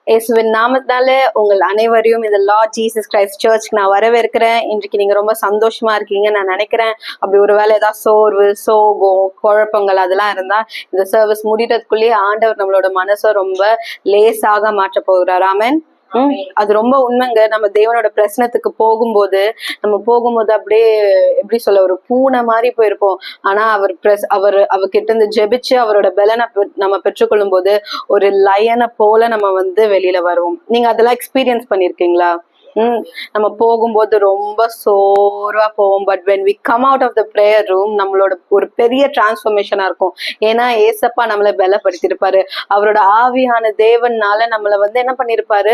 இயேசுவின் நாமத்தினால உங்கள் அனைவரையும் இந்த லார்ட் ஜீசஸ் கிரைஸ்ட் சர்ச்சுக்கு நான் வரவேற்கிறேன். இன்றைக்கு நீங்க ரொம்ப சந்தோஷமா இருக்கீங்கன்னு நான் நினைக்கிறேன். அப்படி ஒருவேளை ஏதாவது சோர்வு, சோகம், குழப்பங்கள் அதெல்லாம் இருந்தா இந்த சர்வீஸ் முடிகிறதுக்குள்ளேயே ஆண்டவர் நம்மளோட மனசை ரொம்ப லேசாக மாற்ற போகிறார். ஆமென். அது ரொம்ப உண்மைங்க. நம்ம தேவனோட பிரசனத்துக்கு போகும்போது அப்படியே எப்படி சொல்ல, ஒரு பூனை மாதிரி போயிருப்போம். ஆனா அவர்கிட்ட இருந்து ஜெபிச்சு அவரோட பலனை நம்ம பெற்றுக்கொள்ளும் போது ஒரு லயனை போல நம்ம வெளியில வருவோம். நீங்க அதெல்லாம் எக்ஸ்பீரியன்ஸ் பண்ணிருக்கீங்களா? நம்ம போகும்போது ரொம்ப சோர்வா போவோம். But when we come out of the prayer room நம்மளோட ஒரு பெரிய டிரான்ஸ்ஃபர்மேஷனா இருக்கும். ஏன்னா ஏசப்பா நம்மளை பலப்படுத்திருப்பாரு. அவரோட ஆவியான தேவனால நம்மளை என்ன பண்ணிருப்பாரு,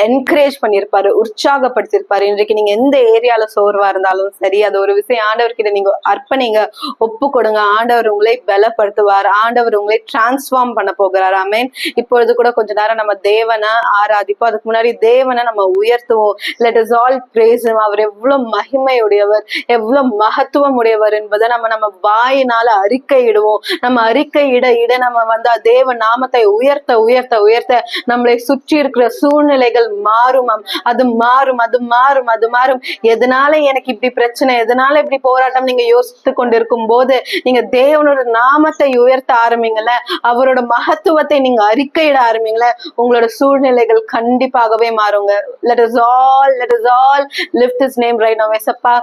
என்கரேஜ் பண்ணிருப்பாரு, உற்சாகப்படுத்திருப்பாரு. இன்றைக்கு நீங்க எந்த ஏரியால சோர்வா இருந்தாலும் சரி, அது ஒரு விஷயம் ஆண்டவர்கிட்ட நீங்க அர்ப்பணிங்க, ஒப்பு கொடுங்க. ஆண்டவர் உங்களை பலப்படுத்துவார். ஆண்டவர் உங்களை டிரான்ஸ்ஃபார்ம் பண்ண போகிறார். ஆமென். இப்பொழுது கூட கொஞ்ச நேரம் நம்ம தேவனை ஆராதிப்போம். அதுக்கு முன்னாடி தேவனை நம்ம உயர்த்துவோம். Let us all praise him. அவர் எவ்வளவு மகிமையுடையவர், எவ்வளவு மகத்துவம் உடையவர் என்பதை நம்ம வாயினால அறிக்கையிடுவோம். நம்ம அறிக்கையிட நம்ம தேவ நாமத்தை உயர்த்த உயர்த்த உயர்த்த நம்மளை சுற்றி இருக்கிற சூழ்நிலைகள் மாறும். அது மாறும், அது மாறும், அது மாறும். எதனால எனக்கு இப்படி பிரச்சனை, எதனால இப்படி போராட்டம் நீங்க யோசித்து கொண்டிருக்கும் போது நீங்க தேவனோட நாமத்தை உயர்த்த ஆரம்பிங்கள, அவரோட மகத்துவத்தை நீங்க அறிக்கையிட ஆரம்பிங்கள, உங்களோட சூழ்நிலைகள் கண்டிப்பாகவே மாறுங்க. Let us all lift his name right now. ஏசப்பா,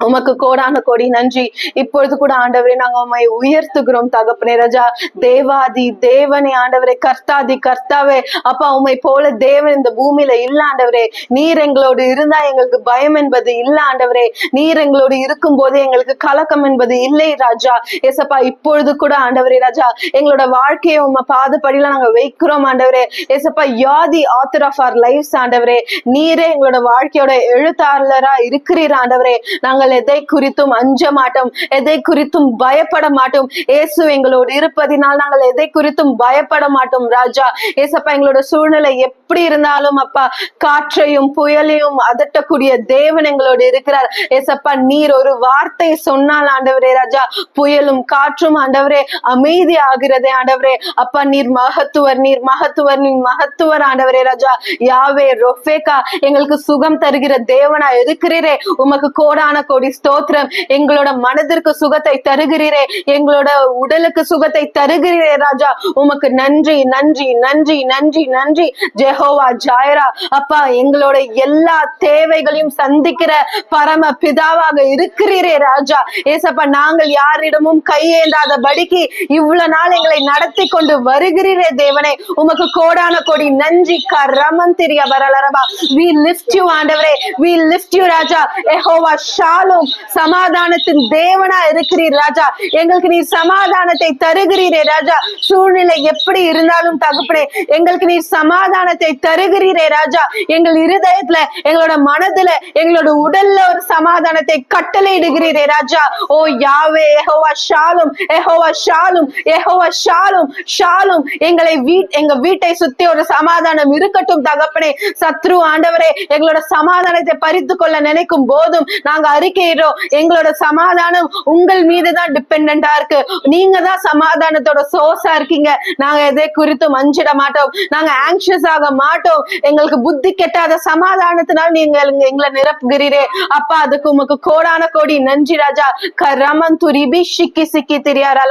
உமக்கு கோடான கோடி நன்றி. இப்பொழுது கூட ஆண்டவரே நாங்க உம்மை உயர்த்துகிறோம் தகப்பனே. ராஜா, தேவாதி தேவனே, ஆண்டவரே, கர்த்தாதி கர்த்தாவே, அப்பா, உம்மை போல தேவன் இந்த பூமியில இல்ல ஆண்டவரே. நீர் எங்களோடு இருந்தா எங்களுக்கு பயம் என்பது இல்ல ஆண்டவரே. நீர் எங்களோடு இருக்கும் போது எங்களுக்கு கலக்கம் என்பது இல்லை ராஜா. ஏசப்பா, இப்பொழுது கூட ஆண்டவரே ராஜா, எங்களோட வாழ்க்கையை உம்ம பாதப்படியில நாங்க வைக்கிறோம் ஆண்டவரே. ஏசப்பா, you are the author of our lives ஆண்டவரே. நீரே எங்களோட வாழ்க்கையோட எழுத்தாளரா இருக்கிறீர் ஆண்டவரே. நாங்கள் எதை குறித்தும் அஞ்ச மாட்டோம், எதை குறித்தும் பயப்பட மாட்டோம். இயேசு எங்களோடு இருப்பதினால் நாங்கள் எதை குறித்தும் பயப்பட மாட்டோம் ராஜா. ஏசப்பா, எங்களோட சூழ்நிலை எப்படி இருந்தாலும் அப்பா, காற்றையும் புயலையும் அதட்டக்கூடிய தேவன் எங்களோடு இருக்கிறார். ஏசப்பா, நீர் ஒரு வார்த்தை சொன்னால் ஆண்டவரே ராஜா, புயலும் காற்றும் ஆண்டவரே அமைதி ஆகிறதே ஆண்டவரே. அப்பா, நீர் மகத்துவர், நீர் மகத்துவர், நீர் மகத்துவர் ஆண்டவரே ராஜா. யாவே ரொஃபேக்கா, எங்களுக்கு சுகம் தருகிற தேவனா இருக்கிறீரே, உமக்கு கோடான கோடி ஸ்தோத்திரம். எங்களோட மனதிற்கு சுகத்தை தருகிறீரே, எங்களோட உடலுக்கு சுகத்தை தருகிறீரே ராஜா. உமக்கு நன்றி நன்றி நன்றி நன்றி நன்றி. ஜெகோவா ஜாயிரா, அப்பா, எங்களோட எல்லா தேவைகளையும் சந்திக்கிற பரம பிதாவாக இருக்கிறீரே ராஜா. ஏசப்பா, நாங்கள் யாரிடமும் கையேந்தாத படிக்கு இவ்வளவு நாள் எங்களை நடத்தி கொண்டு வருகிறீரே தேவனே, உமக்கு கோடான கோடி நன்றி. கரமந்திரியா வரலரபா, we lift you ஆண்டவரே, we lift you Raja. Jehovah Shalom, சமாதானத்தின் தேவனா இருக்கிறீர் ராஜா. எங்களுக்கு நீர் சமாதானத்தை தருகிறீரே ராஜா. சூழ்நிலை எப்படி இருந்தாலும் தகப்பனே, எங்களுக்கு நீர் சமாதானத்தை தருகிறீரே ராஜா. எங்கள் இருதயத்துல, எங்களோட மனதுல, எங்களோட உடல்ல ஒரு சமாதானத்தை கட்டளையிடுகிறீரே ராஜா. ஓ யாவே, யெகோவா ஷாலும், யெகோவா ஷாலும், யெகோவா ஷாலும், ஷாலும். எங்க வீட்டை சுத்தி ஒரு சமாதானம் இருக்கட்டும் தகப்பனே. சத்ரு ஆண்டவரே எங்களோட சமாதானத்தை பறித்து கொள்ள நினைக்கும் போதும் நாங்க அறிக்கையிடுறோம், எங்களோட சமாதானம் உங்கள் மீதுதான் டிபெண்டா இருக்கு. நீங்க தான் சமாதானத்தோட சோர்ஸா இருக்கீங்க. நாங்க எதை குறித்தும் அஞ்சிட மாட்டோம், நாங்க ஆங்ஷியஸ் ஆக மாட்டோம். எங்களுக்கு புத்தி கெட்டாத சமாதானத்தினால் நீங்க எங்களை நிரப்புகிறீரே அப்பா. அதுக்கு உமக்கு கோடான கோடி நன்றி ராஜா. கரமன் துரிபி சிக்கி சிக்கி திரியாரா.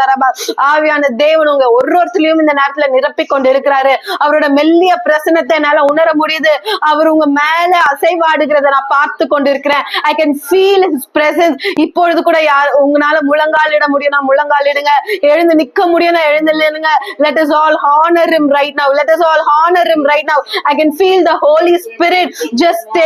ஆவியான தேவன் உங்க ஒருத்தரையும் இந்த நேரத்துல நிரப்பி கொண்டு இருக்கிறாரு. அவரோட மெல்லிய பிரசனத்தை என்னால உணர முடியுது. அவர் உங்க மேல அசைவாடுகிறத நான் பார்த்து கொண்டு இருக்கிறேன். I can feel his presence. இப்பொழுது கூட உங்களால முழங்காலிட முடியும், முழங்காலிடுங்க. எழுந்து நிக்க முடியும், எழுந்துங்க. Let us all honor him right now. Let us all honor him right now. I can feel the Holy Spirit just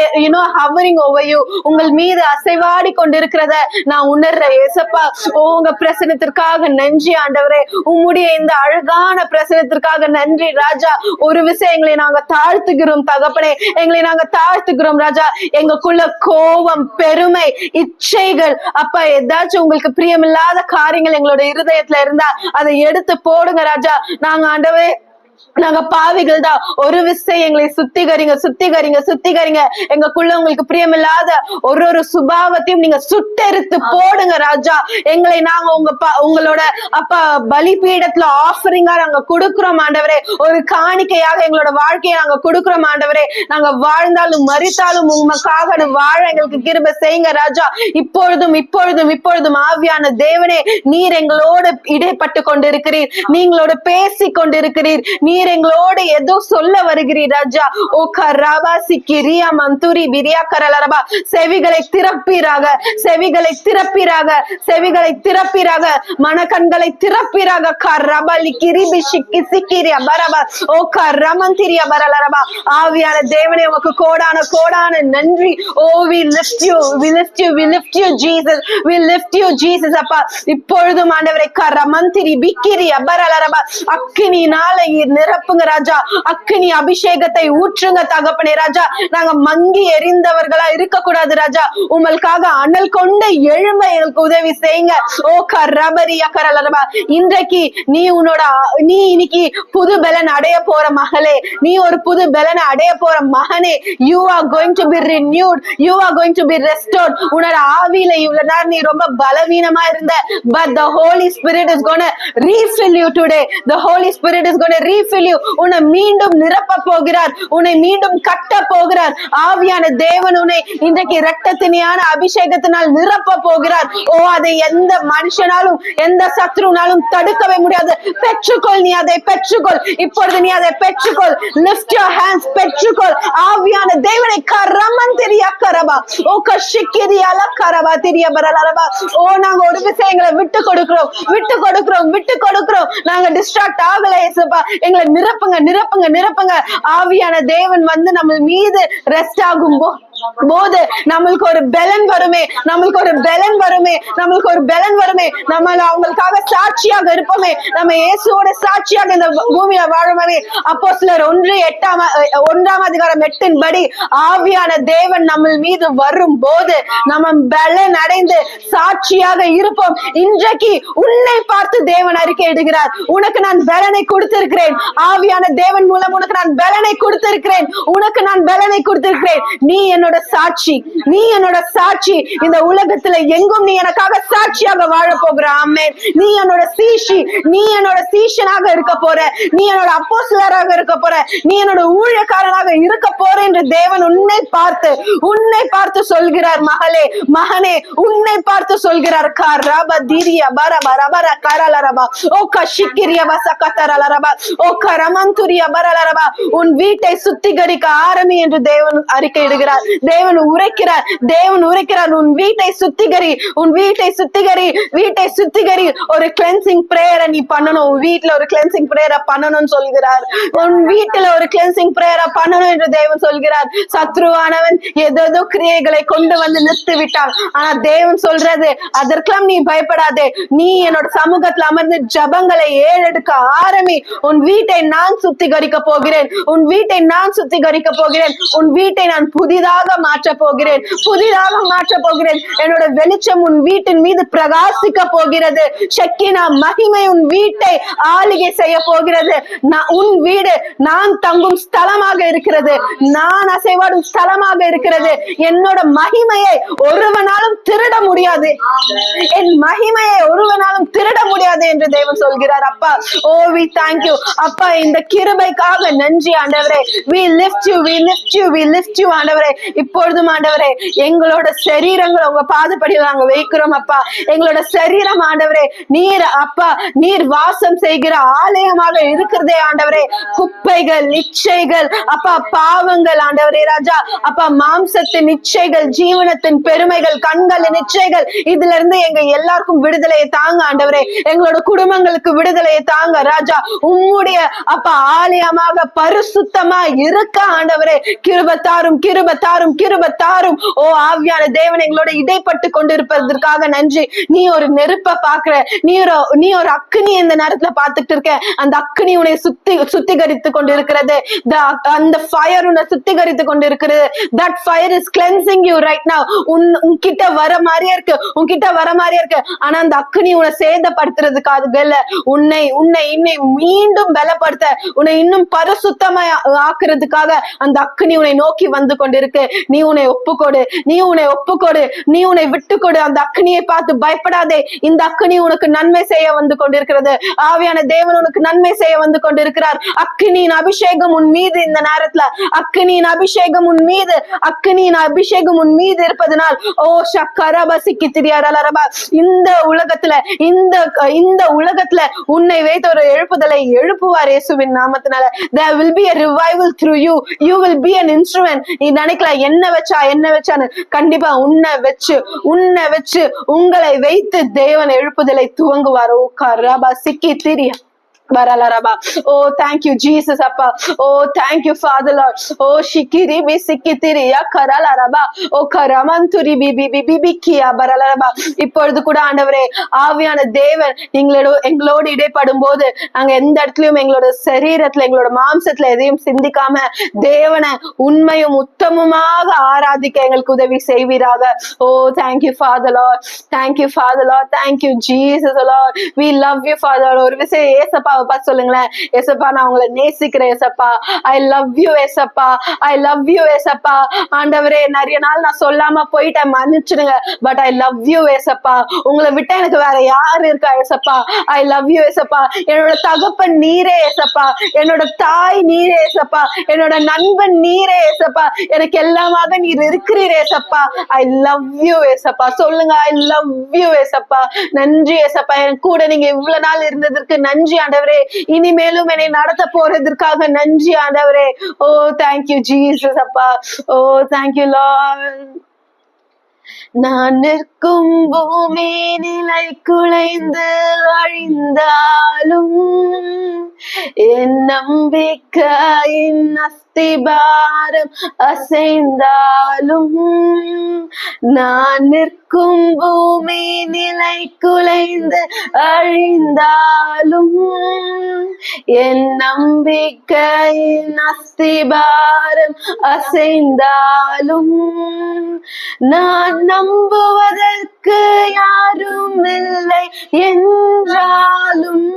hovering over you. உங்கள் மீது அசைவாடி கொண்டிருக்கிறத நான் உணர்றேன். ஏசப்பா, உங்க பிரசனத்திற்காக நன்றி ஆண்டவரே. உம்முடைய இந்த அழகான பிரசனத்திற்காக நன்றி ராஜா. ஒரு விஷயம், எங்களை நாங்க தாழ்த்துகிறோம் தகப்பனே, எங்களை நாங்க தாழ்த்துகிறோம் ராஜா. எங்களுக்குள்ள கோபம், பெருமை, இச்சைகள் அப்பா, ஏதாச்சும் உங்களுக்கு பிரியமில்லாத காரியங்கள் எங்களோட இருதயத்துல இருந்தா அதை எடுத்து போடுங்க ராஜா. நாங்க ஆண்டவே நாங்க பாவிகள் தான். ஒரு விசை எங்களை சுத்திகரிங்க, சுத்திகரிங்க, சுத்திகரிங்க. எங்களுக்குள்ள உங்களுக்கு பிரியமில்லாத ஒரு சுபாவத்தையும் நீங்க சுட்டெரித்து போடுங்க ராஜா. எங்களை நாங்க உங்களோட அப்பா பலிபீடத்துல ஆஃபரிங்கா நாங்க கொடுக்கிறோம் ஆண்டவரே. ஒரு காணிக்கையாக எங்களோட வாழ்க்கையை நாங்க கொடுக்கிறோம் ஆண்டவரே. நாங்க வாழ்ந்தாலும் மரித்தாலும் உமக்காக வாழ எங்களுக்கு கிருபை செய்யுங்க ராஜா. இப்பொழுதும் இப்பொழுதும் இப்பொழுதும் ஆவியான தேவனே, நீர் எங்களோடு இடைப்பட்டு கொண்டிருக்கிறீர், நீங்களோட பேசி கொண்டிருக்கிறீர், நீர் எங்களோடு ஏதோ சொல்ல வருகிறீர் ராஜா. ஓ கராபாசி கிரியா மந்துரி பிரியா கரலரபா. செவிகளை திறப்பீராக, செவிகளை திறப்பீராக, செவிகளை திறப்பீராக, மனக்கண்களை திறப்பீராக. கரபலி கிரிபி சிக்கி சிக்கிரியா பரபா. ஓ கரமந்திரியா பரலரபா. ஆவியான தேவனே, உமக்கு கோடான கோடான நன்றி. ஓ we lift you, we lift you, we lift you Jesus, we lift you Jesus. அப்பா இப்பொழுதும் ஆண்டவரே கரமந்திரி பிக்கிரியா பரலரபா. அக்கினினால நிரப்புங்க ராஜா. அக்கினி அபிஷேகத்தை ஊற்றுங்க தகப்பனே ராஜா. நாங்க மங்கி எரிந்தவர்களா இருக்க கூடாது ராஜா. உங்களுக்காக அனல் கொண்டு எழும்ப எங்களுக்கு உதவி செய்யுங்க. ஓ கரபரியா கரலரபா. இன்றைக்கு நீ இன்னைக்கு புது பலன் அடைய போற மகளே, நீ ஒரு புது பலனை அடைய போற மகனே. you are going to be renewed, you are going to be restored. உன்னோட ஆவியில இவ்வளவு நேரம் நீ ரொம்ப பலவீனமா இருந்த, but the Holy Spirit is going to refill you today. The Holy Spirit is going to refill you. உன்னை மீண்டும் நிரப்ப போகிறார், உன்னை மீண்டும் கட்ட போகிறார். ஆவியான தேவன் உன்னை இன்றைக்கு இரட்டத்தினியான அபிஷேகத்தினால் நிரப்ப போகிறார். ஓ, அதை எந்த மனுஷனாலும் எந்த சத்ருனாலும் தடுக்கவே முடியாது. பெற்றுக்கொள், நீ அதை பெற்றுக்கொள். இப்பொழுது நீ அதை பெற்றுக்கொள். lift your hands, பெற்றுக்கொள். ஆவியான தேவனை கரமன் தெரிய கரபா. ஓ கஷிக்கிரியால கரபா தெரிய பரலரபா. ஓ, நாங்க ஒரு விஷயங்களை விட்டு கொடுக்கிறோம், விட்டு கொடுக்கிறோம், விட்டு கொடுக்கிறோம். நாங்க டிஸ்ட்ராக்ட் ஆகல இயேசுப்பா. எங்களை நிரப்புங்க, நிரப்புங்க, நிரப்புங்க. ஆவியான தேவன் வந்து நம்ம மீது ரெஸ்ட் ஆகும் போது நம்மளுக்கு ஒரு பலன் வருமே, நம்மளுக்கு ஒரு பலன் வருமே, நம்மளுக்கு ஒரு பலன் வருமே. நம்ம அவங்களுக்காக சாட்சியாக இருப்போமே, நம்ம இயேசுவோட சாட்சியாக இந்த பூமியில வாழுமே. அப்போஸ்தலர் 1:8 படி ஆவியான தேவன் நம்ம மீது வரும் போது நம்ம பலன் அடைந்து சாட்சியாக இருப்போம். இன்றைக்கு உன்னை பார்த்து தேவன் அறிக்கை இடுகிறார், உனக்கு நான் பலனை கொடுத்திருக்கிறேன். ஆவியான தேவன் மூலம் உனக்கு நான் பலனை கொடுத்திருக்கிறேன், உனக்கு நான் பலனை கொடுத்திருக்கிறேன். நீ என்னோட சாட்சி, நீ என்னோட சாட்சி. இந்த உலகத்துல எங்கும் நீ எனக்காக சாட்சியாக வாழ போகிற. ஆமென். நீ என்னோட சீஷி, நீ என்னோட சீஷனாக இருக்க போற, நீ என்னோட அப்போஸ்தலராக இருக்க போற, நீ என்னோட ஊழியக்காரனாக இருக்க போற என்று தேவன் உன்னை பார்த்து சொல்கிறார். மகளே, மகனே, உன்னை பார்த்து சொல்கிறார். கரபா தீரியா பரபா ரபர கரலரபா. ஓ கஷிக்கிரியா வசகதரலரபா. ஓ கரமந்துரியா பரலரபா. உன் வீட்டை சுத்திகரிக்க ஆரம்பி என்று தேவன் அறிக்கையிடுகிறார். தேவன் உரைக்கிறார். உன் வீட்டை சுத்திகரி, உன் வீட்டை சுத்திகரி, வீட்டை சுத்திகரி. ஒரு கிளென்சிங் பிரேயரை நீ பண்ணணும். உன் வீட்டுல ஒரு கிளென்சிங் பிரேயரை பண்ணணும்னு சொல்கிறார். உன் வீட்டுல ஒரு கிளென்சிங் பிரேயரை பண்ணணும் என்று தேவன் சொல்கிறார். சத்ருவானவன் ஏதோ கிரியைகளை கொண்டு வந்து நிறுத்தி விட்டான். ஆனா தேவன் சொல்றது, அதற்கெல்லாம் நீ பயப்படாதே. நீ என்னோட சமூகத்துல அமர்ந்து ஜபங்களை ஏறெடுக்க ஆரம்பி. உன் வீட்டை நான் சுத்திகரிக்க போகிறேன், உன் வீட்டை நான் சுத்திகரிக்க போகிறேன், உன் வீட்டை நான் புதிதாக மாற்ற போகிறேன், புதிதாக மாற்ற போகிறேன். என்னோட வெளிச்சம் உன் வீட்டின் மீது பிரகாசிக்க போகிறது. ஷக்கினா மகிமை உன் வீட்டை ஆளுகை செய்ய போகிறது. உன் வீடு நான் தங்கும் ஸ்தலமாக இருக்கிறது, நான் அசைவாடும் ஸ்தலமாக இருக்கிறது. என்னோட மகிமையை ஒருவனாலும் திருட முடியாது, என் மகிமையை ஒருவனாலும் திருட முடியாது என்று தேவன் சொல்கிறார். அப்பா, ஓ we thank you அப்பா. இந்த கிருபைக்காக நன்றி ஆண்டவரே. we lift you, we lift you, we lift you ஆண்டவரே. இப்பொழுதும் ஆண்டவரே, எங்களோட சரீரங்களை உங்க பாதப்படியில் நாங்க வைக்கிறோம் அப்பா. எங்களோட சரீரம் ஆண்டவரே, நீர் அப்பா, நீர் வாசம் செய்கிற ஆலயமாக இருக்கிறதே ஆண்டவரே. குப்பைகள், இச்சைகள் அப்பா, பாவங்கள் ஆண்டவரே ராஜா அப்பா, மாம்சத்தின் இச்சைகள், ஜீவனத்தின் பெருமைகள், கண்களின் இச்சைகள், இதுல இருந்து எங்க எல்லாருக்கும் விடுதலையை தாங்க ஆண்டவரே. எங்களோட குடும்பங்களுக்கு விடுதலையை தாங்க ராஜா. உம்முடைய அப்பா ஆலயமாக பரிசுத்தமா இருக்க ஆண்டவரே கிருபை தாரும், கிருபை தாரும், கிருபை தாரும். ஓ ஆவியான தேவன் எங்களோட இடைப்பட்டு கொண்டிருப்பதற்காக நன்றி. நீ ஒரு நெருப்ப பாக்குற, நீ ஒரு அக்னி இந்த நேரத்துல பாத்துட்டு இருக்க. அந்த அக்னி உன்னை சுத்திகரித்து கொண்டிருக்கிறது. அந்த ஃபயர் உன்னை சுத்திகரித்து கொண்டிருக்கிறது. that fire is cleansing you right now. உன்கிட்ட வர மாதிரியே இருக்கு, உன்கிட்ட வர மாதிரியே இருக்கு. ஆனா அந்த அக்னி உன்னை சேதப்படுத்துறதுக்காக இல்ல, உன்னை மீண்டும் பலப்படுத்த, உன்னை இன்னும் பரிசுத்தமா ஆக்குறதுக்காக அந்த அக்னி உன்னை நோக்கி வந்து கொண்டிருக்கு. நீ உன்னை ஒப்புக்கொடு, நீ உன்னை விட்டுக்கொடு. அந்த அக்னியை பார்த்து பயப்படாதே. இந்த அக்னி உனக்கு நன்மை செய்ய வந்து கொண்டிருக்கிறது. ஆவியான தேவன் உனக்கு நன்மை செய்ய வந்து கொண்டிருக்கிறார். அக்னியின் அபிஷேகம் உன் மீது இந்த நேரத்துல, அக்னியின் அபிஷேகம் உன் மீது, அக்னியின் அபிஷேகம் உன் மீது இருப்பதனால் ஓ ஷக்கரபசிக்கு திரியாரலரபா இந்த உலகத்துல உன்னை வைத்து ஒரு எழுப்புதலை எழுப்புவார் இயேசுவின் நாமத்தினால. there will be a revival through you. you will be an instrument. நீ நினைக்கலாம் என்ன வச்சான்னு, கண்டிப்பா உன்னை வச்சு உங்களை வைத்து தேவன் எழுப்புதலை துவங்குவார். ஓ கரபசிக்கு திரியா Baralaraba. Oh, thank you, Jesus, Appa. Oh, thank you, Father, Lord. Oh, shikiri bi sikitiri ya karalaraba. Oh, karamanturi bibibibibikia baralaraba. இப்பொழுது கூட ஆண்டவரே ஆவியான தேவன் எங்களோடு இடைப்படும் போது நாங்க எந்த இடத்துலயும் எங்களோட சரீரத்துல, எங்களோட மாம்சத்துல எதையும் சிந்திக்காம தேவனை உண்மையும் உத்தமமாக ஆராதிக்க எங்களுக்கு உதவி செய்வீராக. Oh, thank you, Father, Lord. Thank you, Father, Lord. Thank you, Jesus, Lord. We love you, Father. ஒரு விஷயம் ஏசப்பா பார்த்து சொல்லுங்களேன், ஏசப்பா நான் உங்களை நேசிக்கிறேன் ஏசப்பா. ஐ லவ் யூ ஏசப்பா, ஐ லவ் யூ ஏசப்பா. ஆண்டவரே நிறைய நாள் நான் சொல்லாம போயிட்டேன், மன்னிச்சிடுங்க. பட் ஐ லவ் யூ ஏசப்பா. உங்களை விட்டா எனக்கு வேற யாரு இருக்கா ஏசப்பா. ஐ லவ் யூ ஏசப்பா. என்னோட தகப்பன் நீரே ஏசப்பா, என்னோட தாய் நீரே ஏசப்பா, என்னோட நண்பன் நீரே ஏசப்பா, எனக்கு எல்லாமாக நீர் இருக்கிறீரே ஏசப்பா. ஐ லவ் யூ ஏசப்பா. சொல்லுங்க, ஐ லவ் யூ ஏசப்பா. நன்றி ஏசப்பா, என் கூட நீங்க இவ்வளவு நாள் இருந்ததற்கு நன்றி ஆண்டவரே. இனிமேலும் என்னை நடத்த போறதற்காக நன்றி ஆண்டவரே. ஓ தேங்க்யூ ஜீசஸ் அப்பா. ஓ தேங்க்யூ லார்ட். நான் நிற்கும் பூமி நிலை குலைந்து அழிந்தாலும் என் நம்பிக்கையின் அஸ்திபாரம் அசைந்தாலும், நான் நிற்கும் பூமி நிலை குலைந்து அழிந்தாலும் என் நம்பிக்கையின் அஸ்திபாரம் அசைந்தாலும், நான் நம்புவதற்கு யாரும் இல்லை என்றாலும்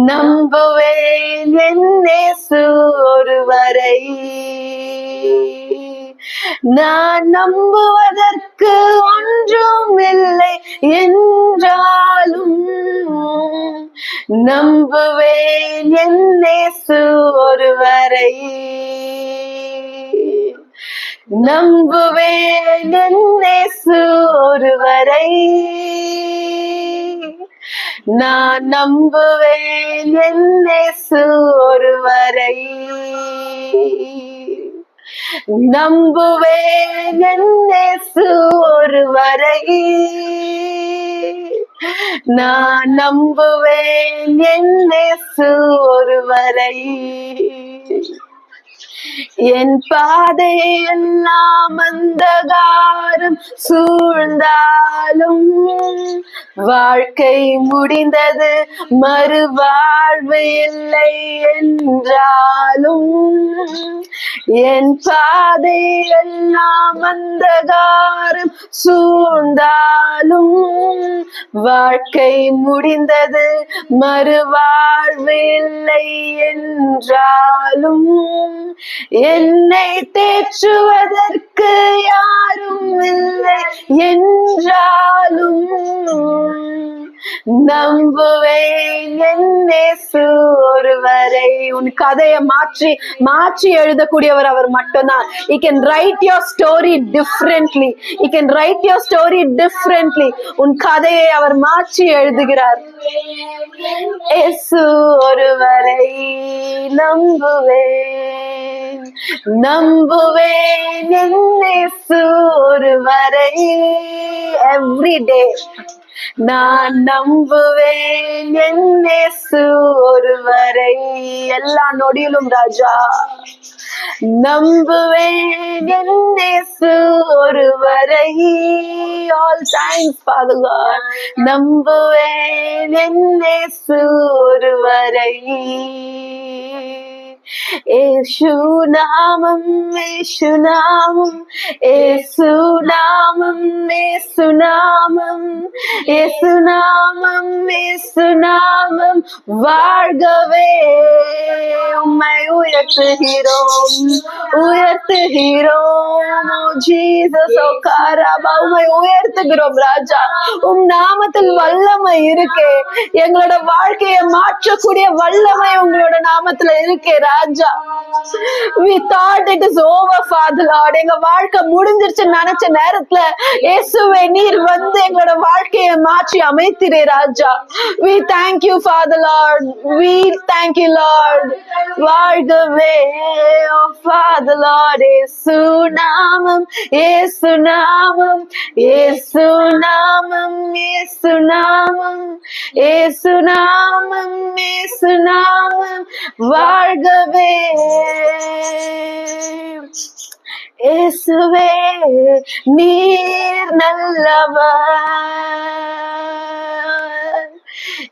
நம்புவேன் என் இயேசு ஒருவரை. நான் நம்புவதற்கு ஒன்றும் இல்லை என்றாலும் நம்புவேன் என் இயேசு ஒருவரை. நம்புவேன் என் இயேசு ஒருவரை. நான் நம்புவேன் என் இயேசு ஒருவரை. நம்புவேன் என் இயேசு ஒருவரை. நான் நம்புவேன் என் இயேசு ஒருவரை. என் பாதை எல்லாம் அந்தகாரம் சூழ்ந்தாலும் வாழ்க்கை முடிந்தது மறுவாழ்வு இல்லை என்றாலும், என் பாதை எல்லாம் அந்தகாரம் சூழ்ந்தாலும் வாழ்க்கை முடிந்தது மறுவாழ்வு இல்லை என்றாலும், என்னை தேற்றுவதற்கு யாரும் இல்லை என்றாலும் நம்புவேன் என் இயேசு ஒருவரை. உன் கதையை மாற்றி எழுதக்கூடியவர் அவர் மட்டும்தான். He can write your story differently. He can write your story differently. உன் கதையை அவர் மாற்றி எழுதுகிறார். இயேசு ஒருவரை நம்புவேன், நம்புவேன் என் இயேசு ஒருவரை. Every day நான் நம்புவேன் என் இயேசு ஒருவரை. எல்லா நொடியிலும் ராஜா நம்புவேன் என் இயேசு ஒருவரை. All times Father God, நம்புவேன் என் இயேசு ஒருவரை. ஏசு நாமம் ஏசு நாமம் ஏசு நாமம் ஏசு நாமம் ஏசு நாமம் ஏசு நாமம் வாழ்கவே. உம்மை உயர்த்துகிறோம் உயர்த்துகிறோம். ஜீசஸ் ஓ காராபா, உம்மை உயர்த்துகிறோம் ராஜா. உம் நாமத்தில் வல்லமை இருக்கே. எங்களோட வாழ்க்கையை மாற்றக்கூடிய வல்லமை உங்களோட நாமத்துல இருக்கே ராஜா. We thought it is over Father Lord. எங்க வாழ்க்கை முடிஞ்சிருச்சு நினைச்ச நேரத்துல இயேசுவே நீர் வந்து எங்களோட வாழ்க்கையை மாற்றி அமைத்திரே ராஜா. We thank you Father Lord. We thank you Lord. வாழ்கவே oh Father Lord. இயேசு நாமம் இயேசு நாமம் இயேசு நாமம் இயேசு நாமம் இயேசு நாமம் இயேசு நாமம் வாழ்கவே. இயேசுவே நீர் நல்லவர்.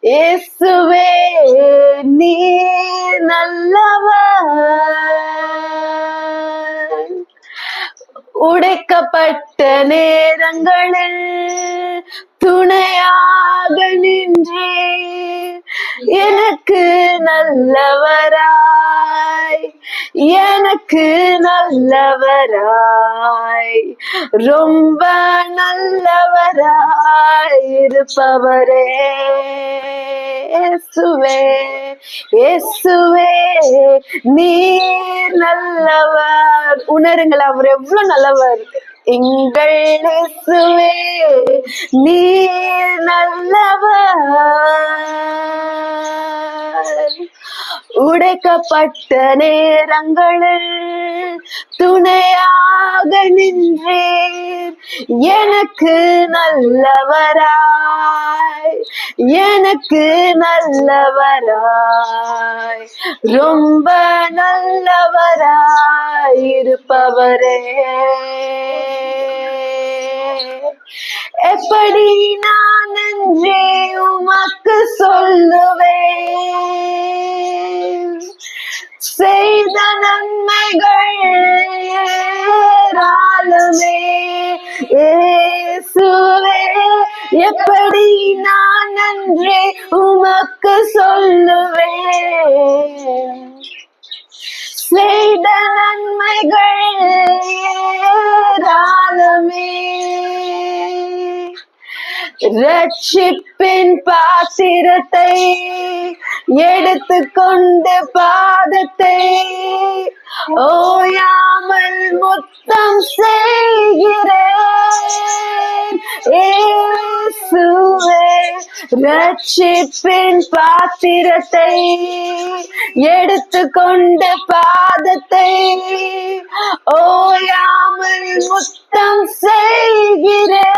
இயேசுவே நீர் நல்லவர். உடைக்கப்பட்ட நேரங்களில் துணையாக நின்றே எனக்கு நல்லவராய் எனக்கு நல்லவராய் ரொம்ப நல்லவராய் இருப்பவரே. இயேசுவே இயேசுவே நீர் நல்லவர். உணருங்கள் அவர் எவ்வளவு நல்லவர். எங்கள் இயேசுவே நீர் நல்லவர். உடைக்கப்பட்ட நேரங்களில் துணையாக நின்றீர் எனக்கு நல்லவராய் எனக்கு நல்லவராய் ரொம்ப நல்லவராய் இருப்பவரே. எப்படி நான் நன்றி உமக்கு சொல்லுவேன். செய்த நன்மைகள் ஏராளமே இயேசுவே. எப்படி நான் நன்றி உமக்கு சொல்லுவேன். செய்த நன்மைகள் ஏராளமே. ரட்சிப்பின் பாத்திரத்தை எடுத்துக்கொண்டு பாதத்தை ஓயாமல் முத்தம் செய்கிறேன் இயேசுவே. ரட்சிப்பின் பாத்திரத்தை எடுத்துக்கொண்டு பாதத்தை ஓயாமல் முத்தம் செய்கிறேன்.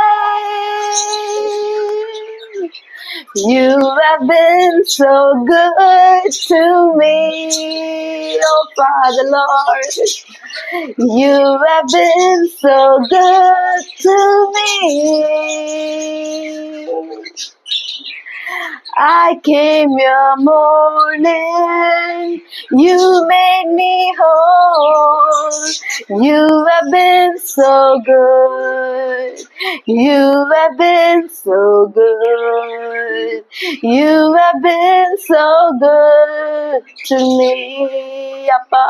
You have been so good to me, oh Father Lord. You have been so good to me. I came your morning, you made me whole. You have been so good. You have been so good. You have been so good to me. Appa,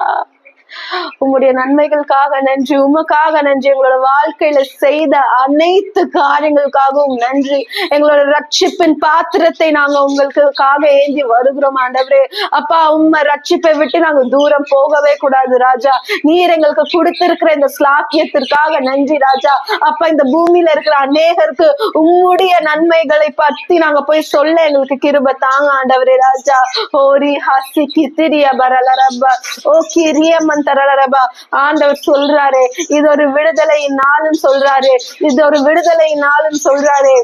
உங்களுடைய நன்மைகளுக்காக நன்றி. உமக்காக நன்றி. எங்களோட வாழ்க்கையில செய்த அனைத்து காரியங்களுக்காகவும் நன்றி. எங்களோட ரட்சிப்பின் பாத்திரத்தை நாங்க உங்களுக்காக ஏந்தி வருகிறோம் ஆண்டவரே. அப்பா, உம்மை ரட்சிப்பை விட்டு நாங்க தூரம் போகவே கூடாது ராஜா. நீர் எங்களுக்கு கொடுத்திருக்கிற இந்த ஸ்லாக்கியத்திற்காக நன்றி ராஜா. அப்பா, இந்த பூமியில இருக்கிற அநேகருக்கு உம்முடைய நன்மைகளை பத்தி நாங்க போய் சொல்ல எங்களுக்கு கிருபை தாங்க ஆண்டவரே ராஜா. ஓரி ஹாசி கித்திரிய பரலரப்பா ஓ கிரிய தரலரபா. ஆண்டவர் சொல்றாரு இது ஒரு விடுதலை நாளும் சொல்றாரு, இது ஒரு விடுதலை நாளும் சொல்றாரு.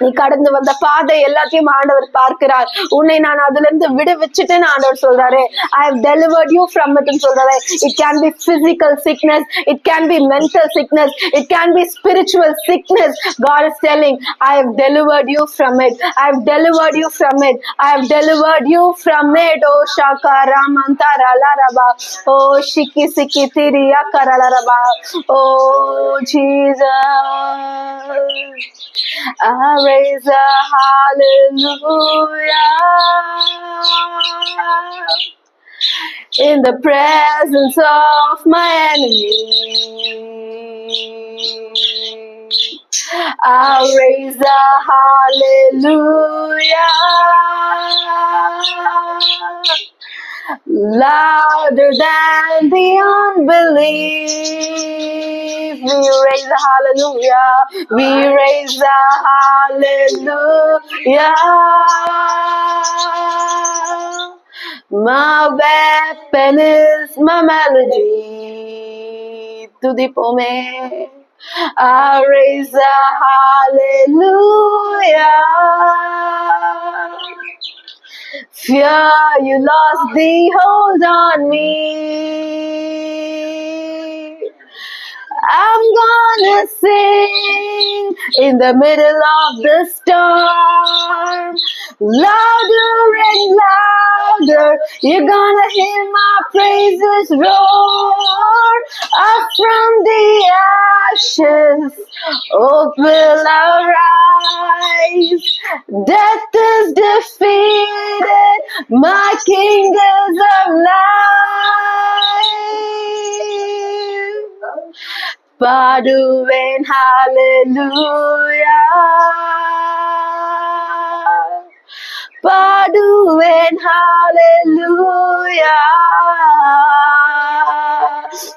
நீ கடந்து வந்த பாதை எல்லாத்தையும் ஆண்டவர் பார்க்கிறார். உன்னை நான் அதுல இருந்து விடுவிச்சுட்டேன்னு ஆண்டவர் சொல்றாரு. I have delivered you from it சொல்றாரு. It can be physical sickness, it can be mental sickness, it can be spiritual sickness. God is telling, I have delivered you from it, I have delivered you from it, I have delivered you from it. Oh shakara mantara laraba, oh shiki siki tiriya karalaraba. Oh Jesus, I raise a hallelujah in the presence of my enemy. I raise a hallelujah louder than the unbelief. We raise a hallelujah, we raise a hallelujah. My weapon is my melody. துதிப்போமே. I raise a hallelujah. Fear, you lost the hold on me. I'm gonna sing in the middle of the storm, louder and louder. You're gonna hear my praises roar. Up from the ashes, hope will arise. Death is defeated, my King is alive. பாடுவேன் hallelujah, பாடுவேன் hallelujah.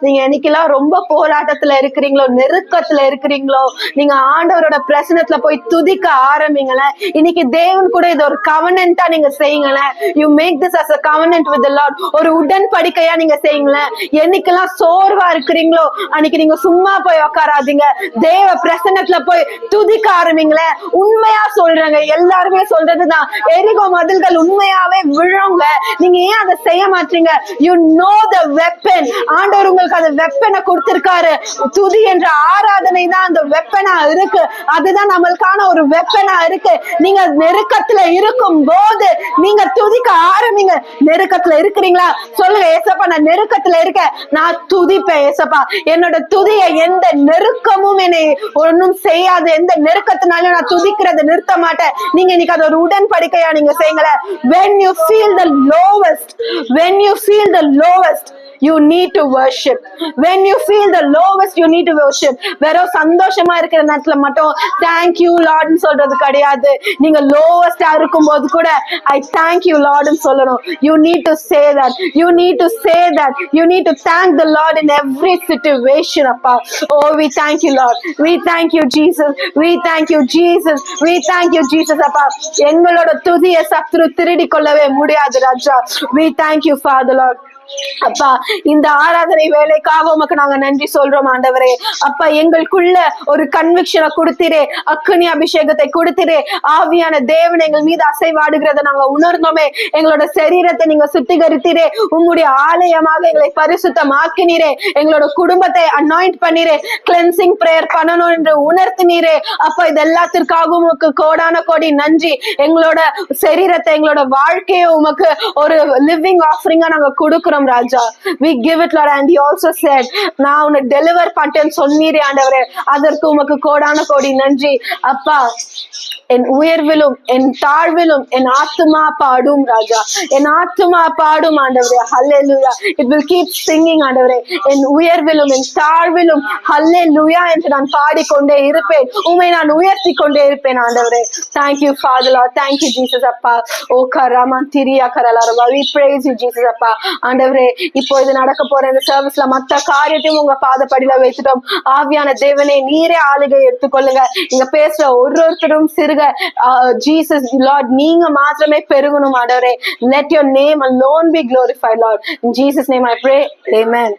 நீங்க என்னைக்கெல்லாம் ரொம்ப போராட்டத்துல இருக்கிறீங்களோ, நெருக்கத்துல இருக்கிறீங்களோ, நீங்க ஆண்டவரோட பிரசனத்துல போய் துதிக்க ஆரம்பிங்களேன். இன்னைக்கு தேவன் கூட இது ஒரு கவனன்ட்டா நீங்க செய்யுங்களேன். You make this as a covenant with the Lord. ஒரு உடன்படிக்கையா நீங்க செய்யுங்களேன். என்னைக்கெல்லாம் சோர்வா இருக்கிறீங்களோ அன்னைக்கு நீங்க சும்மா போய் உட்காராதீங்க, தேவ பிரசனத்துல போய் துதிக்க ஆரம்பிங்களேன். உண்மையா சொல்றாங்க, எல்லாருமே சொல்றதுதான், எரிகோ மதில்கள் உண்மையாவே விழுங்க. நீங்க ஏன் அதை செய்ய மாட்டீங்க? You know the weapon. ஆண்டவர் உங்களுக்கு அந்த வெப்பனை கொடுத்திருக்காரு. துதி என்ற ஆராதனை தான் அந்த வெப்பனா இருக்கு. அதுதான் நம்மளுக்கான ஒரு வெப்பனா இருக்கு. நீங்க நெருக்கத்துல இருக்கும் போது நீங்க துதிக்க ஆரம்பிங்க. நெருக்கத்துல இருக்கிறீங்களா? சொல்லுங்க, ஏசப்பா நான் நெருக்கத்துல இருக்கேன், நான் துதிப்பேன் ஏசப்பா. என்னோட துதியை எந்த நெருக்கமும் என்னை ஒன்னும் செய்யாது. எந்த நெருக்கத்தினாலும் நான் துதிக்கிறத நிறுத்த மாட்டேன். நீங்க இன்னைக்கு அது ஒரு உடன்படிக்கையா நீங்க செய்யுங்களேன். When you feel the lowest, when you feel the lowest, you need to worship. When you feel the lowest, you need to worship. வெறும் சந்தோஷமா இருக்கிற நேரத்துல மட்டும் thank you Lord ன்னு சொல்றது கிடையாது. நீங்க lowest இருக்கும் போது கூட I thank you Lord ன்னு சொல்லணும். You need to say that. You need to say that. You need to thank the Lord in every situation. அப்பா, oh we thank you Lord. We thank you Jesus. We thank you Jesus. We thank you Jesus. அப்பா, எங்களோட துதியை சத்துரு திருடி கொள்ளவே முடியாது ராஜா. We thank you Father Lord. அப்பா, இந்த ஆராதனை வேலைக்காக உமக்கு நாங்க நன்றி சொல்றோம் ஆண்டவரே. அப்பா, எங்களுக்குள்ள ஒரு கன்விக்ஷனை கொடுத்திரே, அக்கினி அபிஷேகத்தை கொடுத்திரே. ஆவியான தேவன் எங்கள் மீது அசைவாடுகிறத நாங்க உணர்ந்தோமே. எங்களோட சரீரத்தை நீங்க சுத்திகரித்தீரே, உம்முடைய ஆலயமாக எங்களை பரிசுத்தமாக்கினீரே. எங்களோட குடும்பத்தை அனாயிண்ட் பண்ணிரே, கிளென்சிங் பிரேயர் பண்ணணும் என்று உணர்த்தினீரே. அப்பா, இது எல்லாத்திற்காகவும் உமக்கு கோடான கோடி நன்றி. எங்களோட சரீரத்தை, எங்களோட வாழ்க்கையை உமக்கு ஒரு லிவிங் ஆஃபரிங்கா நாங்க கொடுக்கிறோம் ராஜா. We give it Lord. And he also said, நான் உன்னை டெலிவர் பண்ணிட்டேன்னு சொன்னீரே ஆண்டவரே, அதற்கு உமக்கு கோடான கோடி நன்றி. அப்பா, என் உயர்விலும் என் தாழ்விலும் என் ஆத்துமா பாடும் ராஜா. என் ஆத்துமா பாடும் ஆண்டவரே. Hallelujah. It will keep singing ஆண்டவரே. என் உயர்விலும் என் தாழ்விலும் Hallelujah என்று நான் பாடிக்கொண்டே இருப்பேன். உம்மை நான் உயர்த்தி கொண்டே இருப்பேன் ஆண்டவரே. Thank you Father Lord. Thank you Jesus அப்பா. ஓ கராமன் திரியா கரலாரவா. We praise you Jesus அப்பா. ஆண்டவரே, இப்போ இது நடக்க போற இந்த சர்வீஸ்ல மத்த காரியத்தையும் உங்க பாதப்படியில வைத்துட்டோம். ஆவியான தேவனே, நீரே ஆளுகை எடுத்துக்கொள்ளுங்க. இங்க பேசுற ஒருத்தரும் சிறுக ஜீசஸ் லார்ட் நீங்க மாத்திரமே பெருகணும் ஆண்டவரே. let your name alone be glorified Lord. in Jesus name I pray, amen.